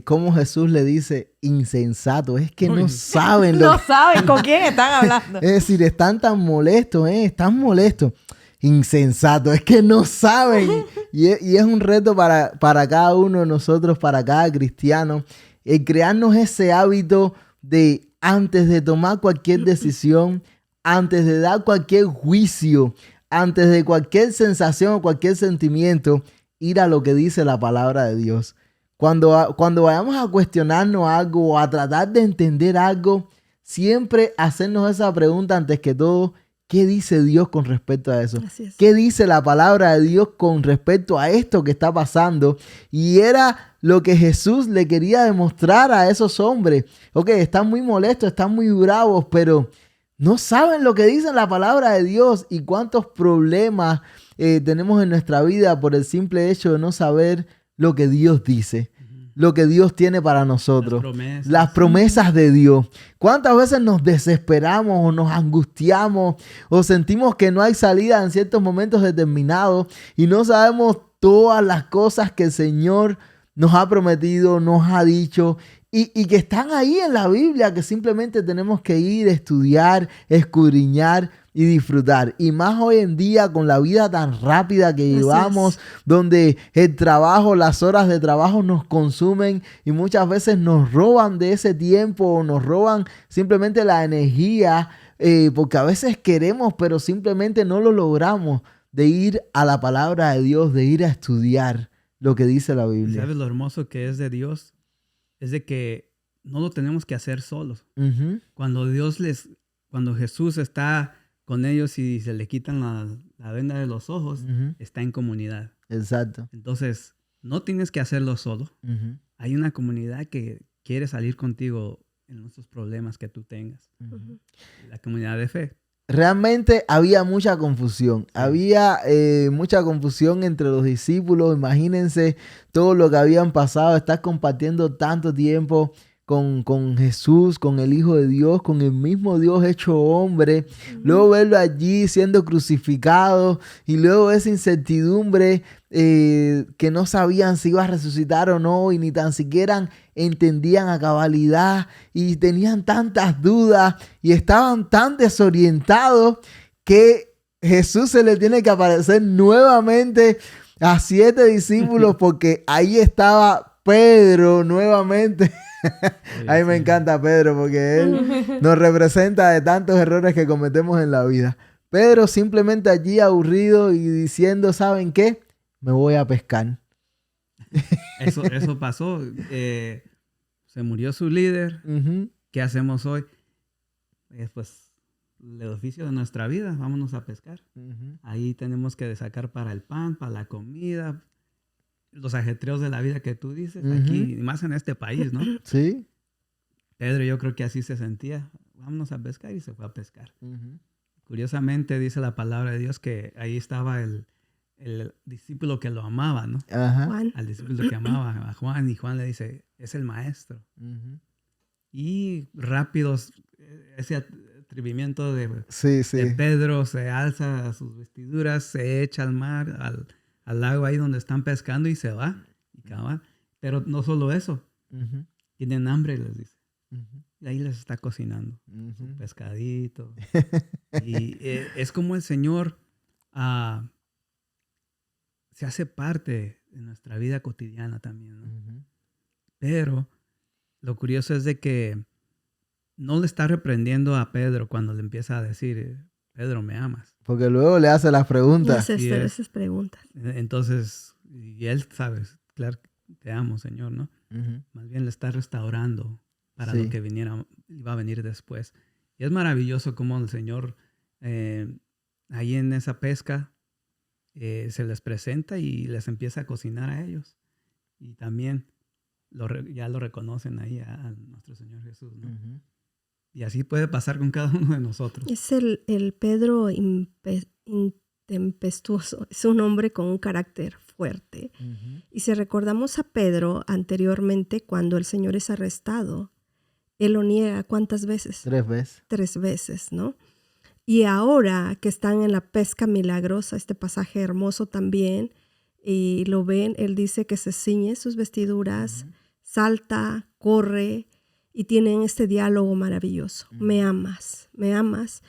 cómo Jesús le dice insensato. Es que no Uy. saben lo No saben con quién están hablando. Es decir, están tan molestos, están molestos. Insensato, es que no saben. Y es un reto para cada uno de nosotros, para cada cristiano, el crearnos ese hábito de antes de tomar cualquier decisión, antes de dar cualquier juicio, antes de cualquier sensación o cualquier sentimiento, ir a lo que dice la palabra de Dios. Cuando vayamos a cuestionarnos algo o a tratar de entender algo, siempre hacernos esa pregunta antes que todo, ¿qué dice Dios con respecto a eso? Así es. ¿Qué dice la palabra de Dios con respecto a esto que está pasando? Y era lo que Jesús le quería demostrar a esos hombres. Ok, están muy molestos, están muy bravos, pero no saben lo que dice la palabra de Dios y cuántos problemas tenemos en nuestra vida por el simple hecho de no saber lo que Dios dice, lo que Dios tiene para nosotros. Las promesas de Dios. ¿Cuántas veces nos desesperamos o nos angustiamos o sentimos que no hay salida en ciertos momentos determinados y no sabemos todas las cosas que el Señor nos ha prometido, nos ha dicho y que están ahí en la Biblia, que simplemente tenemos que ir, estudiar, escudriñar y disfrutar? Y más hoy en día con la vida tan rápida que llevamos, donde el trabajo, las horas de trabajo nos consumen y muchas veces nos roban de ese tiempo o nos roban simplemente la energía, porque a veces queremos pero simplemente no lo logramos, de ir a la palabra de Dios, de ir a estudiar lo que dice la Biblia. ¿Sabes lo hermoso que es de Dios? Es de que no lo tenemos que hacer solos. Ujú. Cuando Jesús está con ellos y se le quitan la venda de los ojos, Ujú. está en comunidad. Exacto. Entonces, no tienes que hacerlo solo. Ujú. Hay una comunidad que quiere salir contigo en esos problemas que tú tengas. Ujú. La comunidad de fe. realmente había mucha confusión. Había mucha confusión entre los discípulos. Imagínense todo lo que habían pasado, estar compartiendo tanto tiempo con Jesús, con el Hijo de Dios, con el mismo Dios hecho hombre. Luego verlo allí siendo crucificado y luego esa incertidumbre que no sabían si iba a resucitar o no y ni tan siquiera entendían a cabalidad y tenían tantas dudas y estaban tan desorientados que Jesús se le tiene que aparecer nuevamente a 7 discípulos porque ahí estaba Pedro nuevamente. A mí me encanta Pedro porque él nos representa de tantos errores que cometemos en la vida. Pedro simplemente allí aburrido y diciendo, ¿saben qué? Me voy a pescar. Eso pasó. Se murió su líder. Ujú. ¿Qué hacemos hoy? Pues el oficio de nuestra vida. Vámonos a pescar. Ujú. Ahí tenemos que sacar para el pan, para la comida, los ajetreos de la vida que tú dices, aquí, y más en este país, ¿no? Sí. Pedro yo creo que así se sentía. Vámonos a pescar y se fue a pescar. Ujú. Curiosamente dice la palabra de Dios que ahí estaba el discípulo que lo amaba, ¿no? Ajá. Juan. Al discípulo que amaba a Juan, y Juan le dice, es el maestro. Ujú. Y rápidos, ese atrevimiento de Sí, sí. Pedro se alza sus vestiduras, se echa al mar, al lago ahí donde están pescando y se va. Y cabal. Pero no solo eso, Ujú. tienen hambre, les dice. Ujú. Y ahí les está cocinando Ujú. su pescadito. Y es como el Señor se hace parte de nuestra vida cotidiana también, ¿no? Ujú. Pero lo curioso es de que no le está reprendiendo a Pedro cuando le empieza a decir, Pedro, ¿me amas? Porque luego le hace las Y preguntas. haces Así es. esas preguntas. Entonces, y él sabe, claro, te amo, Señor, ¿no? Ujú. Más bien le está restaurando para Sí. lo que iba a venir después. Y es maravilloso cómo el Señor ahí en esa pesca se les presenta y les empieza a cocinar a ellos. Y también ya lo reconocen ahí a nuestro Señor Jesús, ¿no? Ujú. Y así puede pasar con cada uno de nosotros. Es el Pedro intempestuoso. Es un hombre con un carácter fuerte. Ujú. Y si recordamos a Pedro anteriormente, cuando el Señor es arrestado, él lo niega ¿cuántas veces? 3 veces. 3 veces, ¿no? Y ahora que están en la pesca milagrosa, este pasaje hermoso también, y lo ven, él dice que se ciñe sus vestiduras, salta, corre, y tienen este diálogo maravilloso. Me amas, me amas.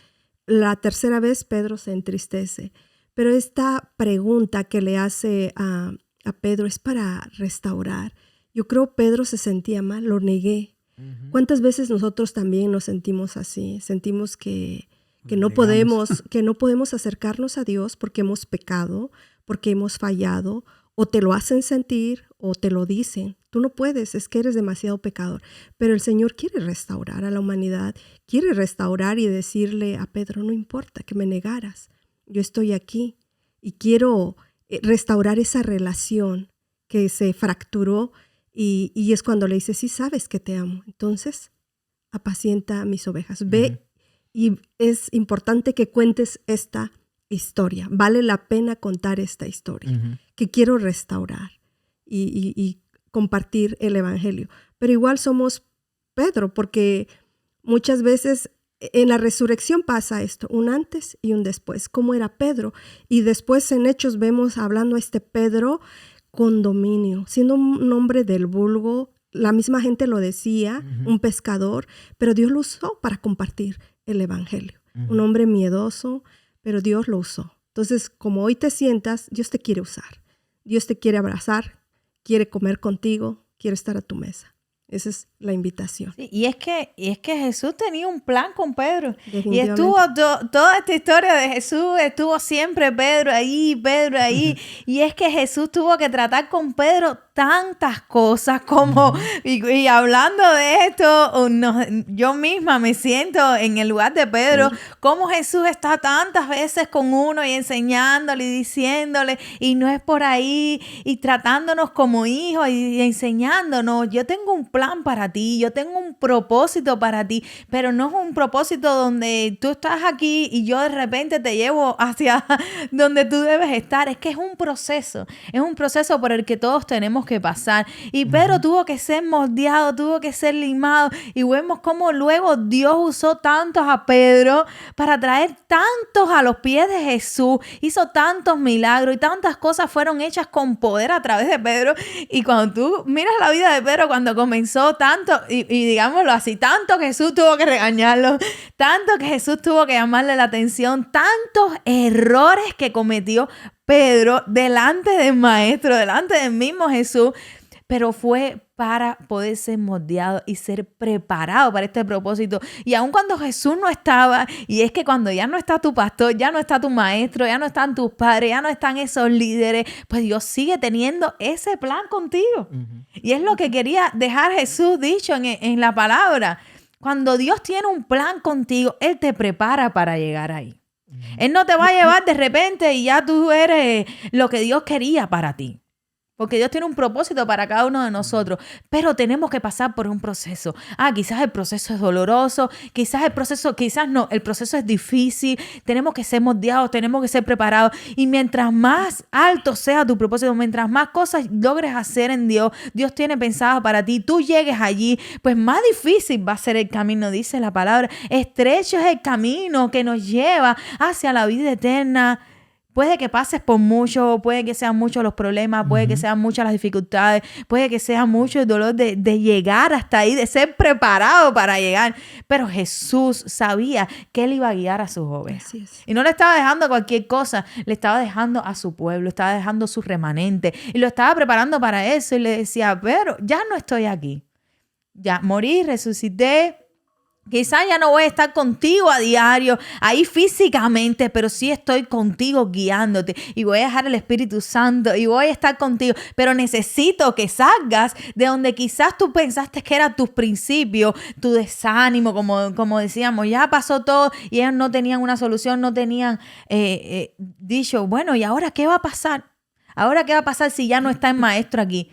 La tercera vez Pedro se entristece, pero esta pregunta que le hace a Pedro es para restaurar. Yo creo Pedro se sentía mal, lo negué. Ujú. ¿Cuántas veces nosotros también nos sentimos así? Sentimos que no Negamos. podemos acercarnos a Dios porque hemos pecado, porque hemos fallado, o te lo hacen sentir o te lo dicen. Tú no puedes, es que eres demasiado pecador. Pero el Señor quiere restaurar a la humanidad, quiere restaurar y decirle a Pedro, no importa que me negaras, yo estoy aquí y quiero restaurar esa relación que se fracturó y es cuando le dice, sí sabes que te amo, entonces apacienta mis ovejas, ve. Y es importante que cuentes esta historia. Vale la pena contar esta historia, Ujú. que quiero restaurar y compartir el evangelio. Pero igual somos Pedro, porque muchas veces en la resurrección pasa esto, un antes y un después. ¿Cómo era Pedro? Y después en Hechos vemos hablando a este Pedro con dominio, siendo un hombre del vulgo. La misma gente lo decía, un pescador, pero Dios lo usó para compartir el evangelio. Un hombre miedoso, pero Dios lo usó. Entonces, como hoy te sientas, Dios te quiere usar. Dios te quiere abrazar, quiere comer contigo, quiere estar a tu mesa. Esa es la invitación. Sí, y es que Jesús tenía un plan con Pedro. Y Definitivamente. estuvo toda esta historia de Jesús, estuvo siempre Pedro ahí. Y es que Jesús tuvo que tratar con Pedro tantas cosas como, y hablando de esto, yo misma me siento en el lugar de Pedro, como Jesús está tantas veces con uno y enseñándole y diciéndole, y no es por ahí, y tratándonos como hijos y enseñándonos, yo tengo un plan para ti, yo tengo un propósito para ti, pero no es un propósito donde tú estás aquí y yo de repente te llevo hacia donde tú debes estar. Es que es un proceso por el que todos tenemos que pasar. Y Pedro tuvo que ser moldeado, tuvo que ser limado, y vemos cómo luego Dios usó tantos a Pedro para traer tantos a los pies de Jesús, hizo tantos milagros y tantas cosas fueron hechas con poder a través de Pedro. Y cuando tú miras la vida de Pedro, cuando comenzó tanto, y digámoslo así, tanto que Jesús tuvo que regañarlo, tanto que Jesús tuvo que llamarle la atención, tantos errores que cometió Pedro delante del Maestro, delante del mismo Jesús, pero fue para poder ser moldeado y ser preparado para este propósito. Y aun cuando Jesús no estaba, y es que cuando ya no está tu pastor, ya no está tu maestro, ya no están tus padres, ya no están esos líderes, pues Dios sigue teniendo ese plan contigo. Y es lo que quería dejar Jesús dicho en la palabra. Cuando Dios tiene un plan contigo, Él te prepara para llegar ahí. Él no te va a llevar de repente y ya tú eres lo que Dios quería para ti. Porque Dios tiene un propósito para cada uno de nosotros, pero tenemos que pasar por un proceso. Quizás el proceso es doloroso, quizás no, el proceso es difícil, tenemos que ser moldeados, tenemos que ser preparados. Y mientras más alto sea tu propósito, mientras más cosas logres hacer en Dios, Dios tiene pensado para ti, tú llegues allí, pues más difícil va a ser el camino, dice la palabra. Estrecho es el camino que nos lleva hacia la vida eterna. Puede que pases por mucho, puede que sean muchos los problemas, puede que sean muchas las dificultades, puede que sea mucho el dolor de llegar hasta ahí, de ser preparado para llegar. Pero Jesús sabía que Él iba a guiar a sus ovejas. Así es. Y no le estaba dejando cualquier cosa, le estaba dejando a su pueblo, estaba dejando su remanente y lo estaba preparando para eso. Y le decía, pero ya no estoy aquí. Ya morí, resucité. Quizás ya no voy a estar contigo a diario, ahí físicamente, pero sí estoy contigo guiándote y voy a dejar el Espíritu Santo y voy a estar contigo, pero necesito que salgas de donde quizás tú pensaste que eran tus principios, tu desánimo, como decíamos, ya pasó todo y ellos no tenían una solución, no tenían dicho, bueno, ¿y ahora qué va a pasar? ¿Ahora qué va a pasar si ya no está el maestro aquí?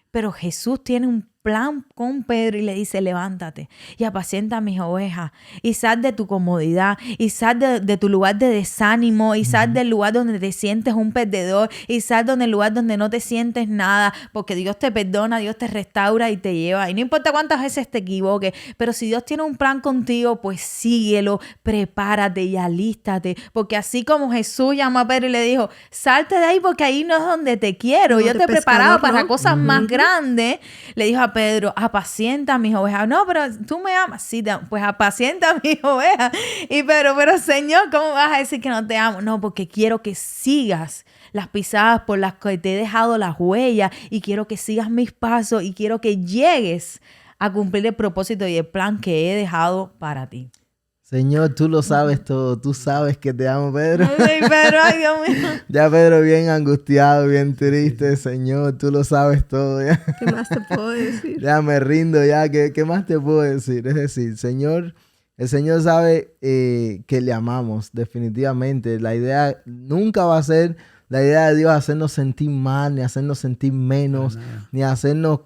Pero Jesús tiene un plan con Pedro y le dice, levántate y apacienta a mis ovejas y sal de tu comodidad y sal de tu lugar de desánimo y sal del lugar donde te sientes un perdedor y sal del lugar donde no te sientes nada, porque Dios te perdona, Dios te restaura y te lleva. Y no importa cuántas veces te equivoques, pero si Dios tiene un plan contigo, pues síguelo, prepárate y alístate, porque así como Jesús llamó a Pedro y le dijo, salte de ahí porque ahí no es donde te quiero, yo te he preparado para cosas más grandes, le dijo a Pedro, apacienta a mis ovejas. No, pero tú me amas. Sí, pues apacienta a mis ovejas. Y pero Señor, ¿cómo vas a decir que no te amo? No, porque quiero que sigas las pisadas por las que te he dejado las huellas y quiero que sigas mis pasos y quiero que llegues a cumplir el propósito y el plan que he dejado para ti. Señor, tú lo sabes todo. Tú sabes que te amo, Pedro. Ay, Pedro, ay, Dios mío. Ya Pedro bien angustiado, bien triste. Señor, tú lo sabes todo. Ya, ¿Qué más te puedo decir? ya me rindo, ya. ¿Qué más te puedo decir? Es decir, Señor, el Señor sabe que le amamos, definitivamente. La idea nunca va a ser la idea de Dios hacernos sentir mal, ni hacernos sentir menos, ni hacernos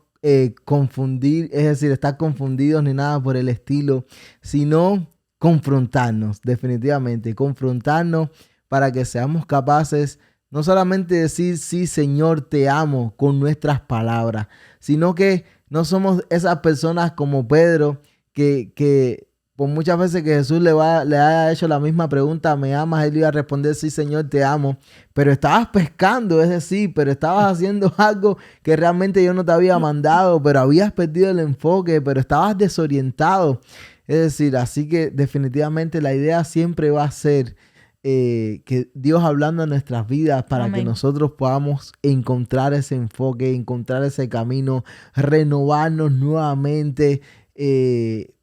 confundir, es decir, estar confundidos ni nada por el estilo, sino confrontarnos, definitivamente, confrontarnos para que seamos capaces no solamente de decir, sí, Señor, te amo con nuestras palabras, sino que no somos esas personas como Pedro que por muchas veces que Jesús le haya hecho la misma pregunta, ¿me amas? Él iba a responder, sí, Señor, te amo, pero estabas pescando, es decir, pero estabas haciendo algo que realmente yo no te había mandado, pero habías perdido el enfoque, pero estabas desorientado. Es decir, así que definitivamente la idea siempre va a ser que Dios hablando en nuestras vidas para Amén. que nosotros podamos encontrar ese enfoque, encontrar ese camino, renovarnos nuevamente,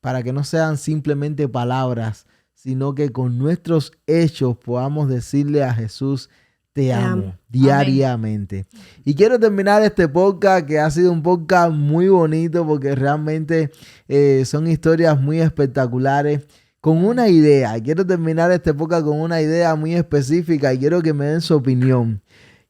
para que no sean simplemente palabras, sino que con nuestros hechos podamos decirle a Jesús, te amo amo. diariamente. Y quiero terminar este podcast, que ha sido un podcast muy bonito, porque realmente son historias muy espectaculares, con una idea. Quiero terminar este podcast con una idea muy específica y quiero que me den su opinión.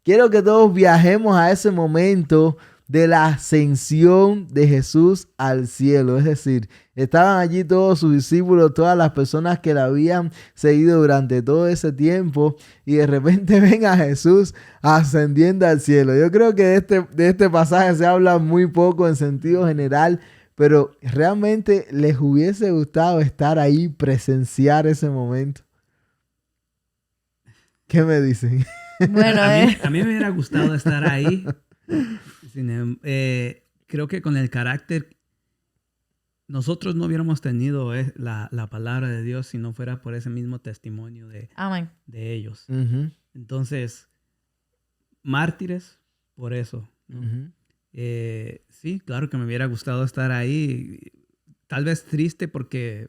Quiero que todos viajemos a ese momento de la ascensión de Jesús al cielo. Es decir, estaban allí todos sus discípulos, todas las personas que la habían seguido durante todo ese tiempo, y de repente ven a Jesús ascendiendo al cielo. Yo creo que de este pasaje se habla muy poco en sentido general, pero realmente les hubiese gustado estar ahí, presenciar ese momento. ¿Qué me dicen? Bueno, A mí me hubiera gustado estar ahí. Creo que con el carácter, nosotros no hubiéramos tenido la palabra de Dios si no fuera por ese mismo testimonio amén. de ellos. Ujú, Entonces, mártires por eso, ¿no? ujú. Sí, claro que me hubiera gustado estar ahí. Tal vez triste porque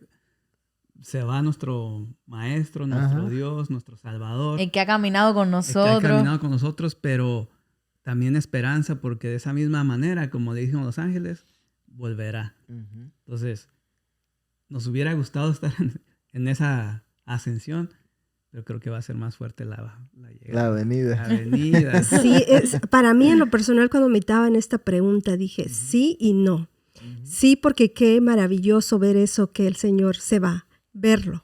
se va nuestro maestro, nuestro Ajá. Dios, nuestro Salvador. El que ha caminado con el que ha nosotros. caminado con nosotros, pero también esperanza, porque de esa misma manera, como le dijeron los ángeles, volverá. Ujú. Entonces, nos hubiera gustado estar en esa ascensión, pero creo que va a ser más fuerte la llegada. La avenida. La avenida. Sí, para mí en lo personal cuando me en esta pregunta dije sí y no. Sí, porque qué maravilloso ver eso, que el Señor se va, verlo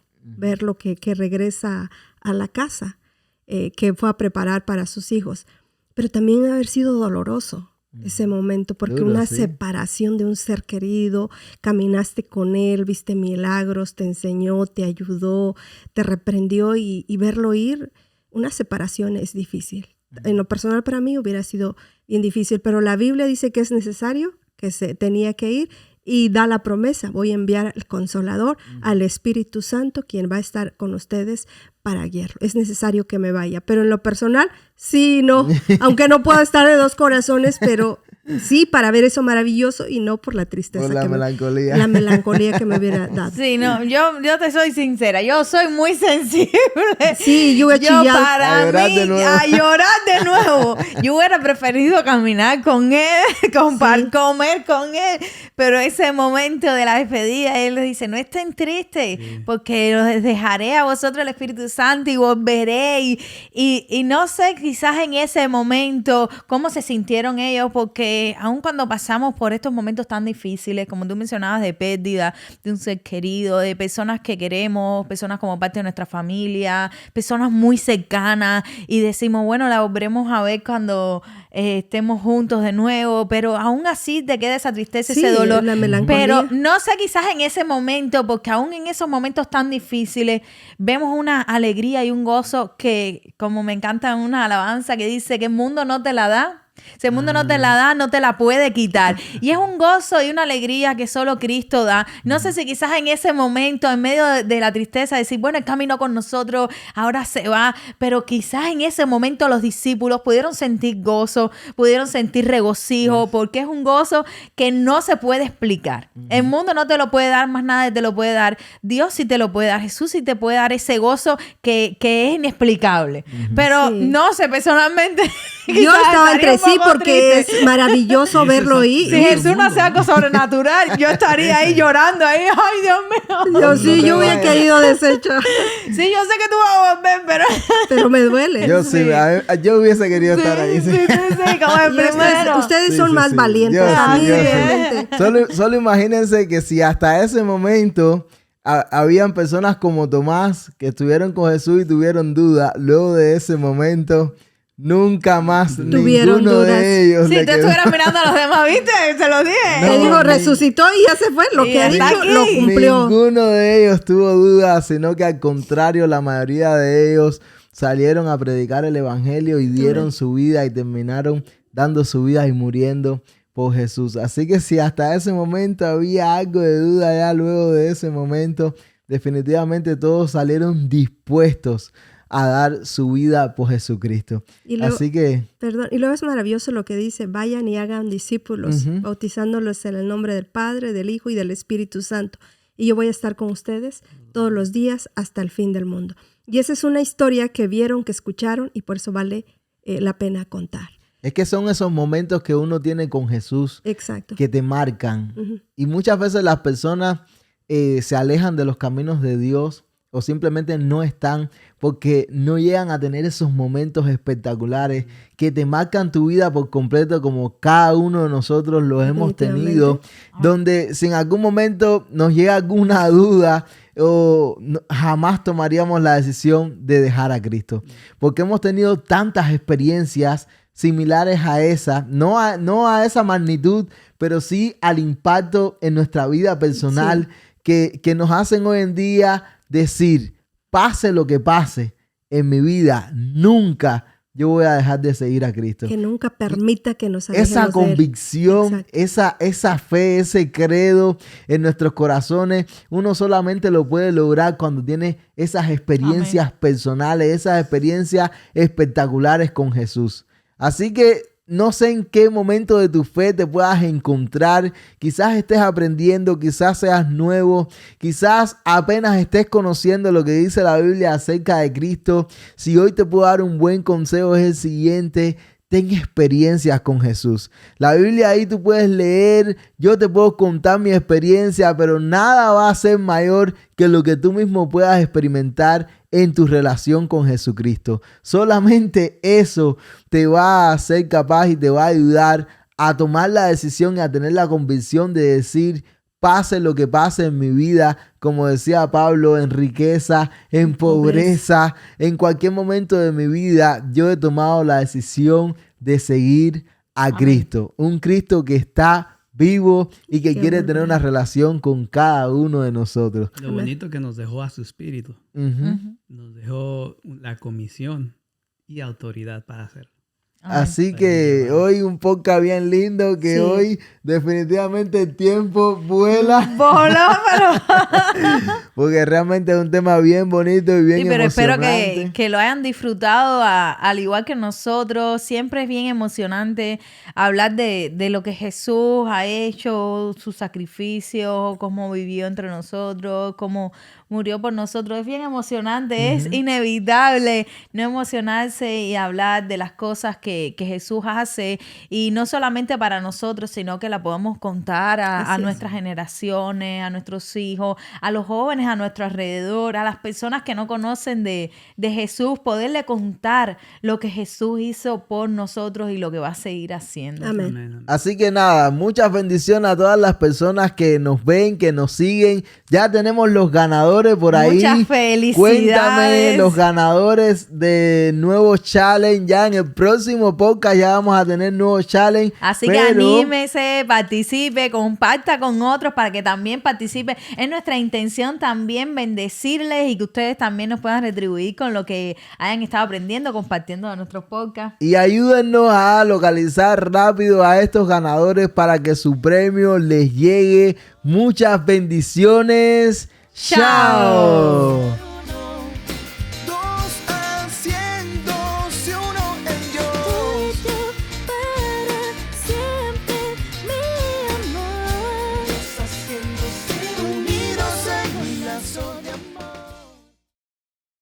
que regresa a la casa, que fue a preparar para sus hijos. Pero también haber sido doloroso ese momento, porque Duro, una sí. separación de un ser querido, caminaste con él, viste milagros, te enseñó, te ayudó, te reprendió y verlo ir, una separación es difícil. En lo personal para mí hubiera sido bien difícil, pero la Biblia dice que es necesario, que se tenía que ir, y da la promesa, voy a enviar al Consolador, al Espíritu Santo, quien va a estar con ustedes para guiarlo. Es necesario que me vaya, pero en lo personal, sí, no, aunque no puedo estar de dos corazones, pero sí, para ver eso maravilloso y no por la tristeza. Por la melancolía. La melancolía que me hubiera dado. Sí, no, yo te soy sincera, yo soy muy sensible. Sí, yo voy a chillar. Para A llorar mí, de nuevo. a llorar de nuevo. Yo hubiera preferido caminar con él, comer con él, pero ese momento de la despedida, él le dice, no estén tristes, porque los dejaré a vosotros el Espíritu Santo y volveré. Y no sé, quizás en ese momento, cómo se sintieron ellos, porque aun cuando pasamos por estos momentos tan difíciles, como tú mencionabas, de pérdida de un ser querido, de personas que queremos, personas como parte de nuestra familia, personas muy cercanas, y decimos, bueno, la volveremos a ver cuando estemos juntos de nuevo, pero aún así te queda esa tristeza, Sí, ese dolor. la melancolía. Pero no sé, quizás en ese momento, porque aún en esos momentos tan difíciles, vemos una alegría y un gozo que, como me encanta una alabanza que dice que el mundo no te la da. Si el mundo no te la da, no te la puede quitar. Y es un gozo y una alegría que solo Cristo da. No sé si quizás en ese momento, en medio de la tristeza, decir, bueno, Él caminó con nosotros, ahora se va. Pero quizás en ese momento los discípulos pudieron sentir gozo, pudieron sentir regocijo, porque es un gozo que no se puede explicar. El mundo no te lo puede dar, más nadie te lo puede dar. Dios sí te lo puede dar, Jesús sí te puede dar ese gozo que es inexplicable. Pero Sí. no sé, personalmente... Yo quizás estaba estaría entre un sí poco porque triste. es maravilloso verlo ir. Si Jesús no hacía algo sobrenatural, yo estaría ahí llorando ahí. Ay, Dios mío. Yo sí, No te yo hubiera vayas. querido desechar, Sí, yo sé que tú vas a volver, pero... pero me duele. Yo sí, yo hubiese querido estar ahí. Sí, como el Y ustedes, primero. ustedes Sí, son sí, más sí. valientes. Yo A sí, mí, yo sí. realmente. Solo imagínense que si hasta ese momento habían personas como Tomás que estuvieron con Jesús y tuvieron duda, luego de ese momento nunca más Tuvieron ninguno dudas. de ellos Si le te quedó- estuvieras mirando a los demás, ¿viste? Se lo dije. No, Te digo, ni- resucitó y ya se fue. Lo Y que ha está dicho aquí. lo cumplió. Ninguno de ellos tuvo dudas, sino que al contrario, la mayoría de ellos salieron a predicar el evangelio y dieron su vida y terminaron dando su vida y muriendo por Jesús. Así que si hasta ese momento había algo de duda, ya luego de ese momento, definitivamente todos salieron dispuestos a dar su vida por Jesucristo. Y luego, Así que perdón, y luego es maravilloso lo que dice, vayan y hagan discípulos, Ujú. bautizándolos en el nombre del Padre, del Hijo y del Espíritu Santo. y yo voy a estar con ustedes todos los días hasta el fin del mundo. Y esa es una historia que vieron, que escucharon, y por eso vale la pena contar. Es que son esos momentos que uno tiene con Jesús Exacto. que te marcan. Ujú. Y muchas veces las personas se alejan de los caminos de Dios o simplemente no están porque no llegan a tener esos momentos espectaculares que te marcan tu vida por completo, como cada uno de nosotros los hemos tenido, donde si en algún momento nos llega alguna duda o jamás tomaríamos la decisión de dejar a Cristo, porque hemos tenido tantas experiencias similares a esa, no a esa magnitud, pero sí al impacto en nuestra vida personal, que nos hacen hoy en día decir, pase lo que pase en mi vida, nunca yo voy a dejar de seguir a Cristo. Que nunca permita que nos alejemos Esa de él. convicción, esa fe, ese credo en nuestros corazones, uno solamente lo puede lograr cuando tiene esas experiencias personales, esas experiencias espectaculares con Jesús. Así que no sé en qué momento de tu fe te puedas encontrar. Quizás estés aprendiendo, quizás seas nuevo, quizás apenas estés conociendo lo que dice la Biblia acerca de Cristo. Si hoy te puedo dar un buen consejo es el siguiente: ten experiencias con Jesús. La Biblia ahí tú puedes leer, yo te puedo contar mi experiencia, pero nada va a ser mayor que lo que tú mismo puedas experimentar en tu relación con Jesucristo. Solamente eso te va a hacer capaz y te va a ayudar a tomar la decisión y a tener la convicción de decir, pase lo que pase en mi vida, como decía Pablo, en riqueza, en pobreza, en cualquier momento de mi vida, yo he tomado la decisión de seguir a Cristo. Un Cristo que está vivo y que quiere tener una relación con cada uno de nosotros. Lo bonito que nos dejó a su espíritu. Nos dejó la comisión y autoridad para hacerlo. Así que hoy un podcast bien lindo, que hoy definitivamente el tiempo vuela. Voló, pero... Porque realmente es un tema bien bonito y bien Sí, pero espero emocionante. que lo hayan disfrutado al igual que nosotros. Siempre es bien emocionante hablar de lo que Jesús ha hecho, su sacrificio, cómo vivió entre nosotros, cómo murió por nosotros. Es bien emocionante, es inevitable no emocionarse y hablar de las cosas que Jesús hace, y no solamente para nosotros, sino que la podemos contar a nuestras generaciones, a nuestros hijos, a los jóvenes a nuestro alrededor, a las personas que no conocen de Jesús, poderle contar lo que Jesús hizo por nosotros y lo que va a seguir haciendo. Amén. Amén, amén. Así que nada, muchas bendiciones a todas las personas que nos ven, que nos siguen. Ya tenemos los ganadores por ahí. Muchas felicidades. Cuéntame los ganadores de nuevos challenge. Ya en el próximo podcast ya vamos a tener nuevos challenge. Así que anímese, participe, comparta con otros para que también participe. Es nuestra intención también bendecirles y que ustedes también nos puedan retribuir con lo que hayan estado aprendiendo, compartiendo de nuestros podcasts. Y ayúdennos a localizar rápido a estos ganadores para que su premio les llegue. Muchas bendiciones. Chao. ¡Chao!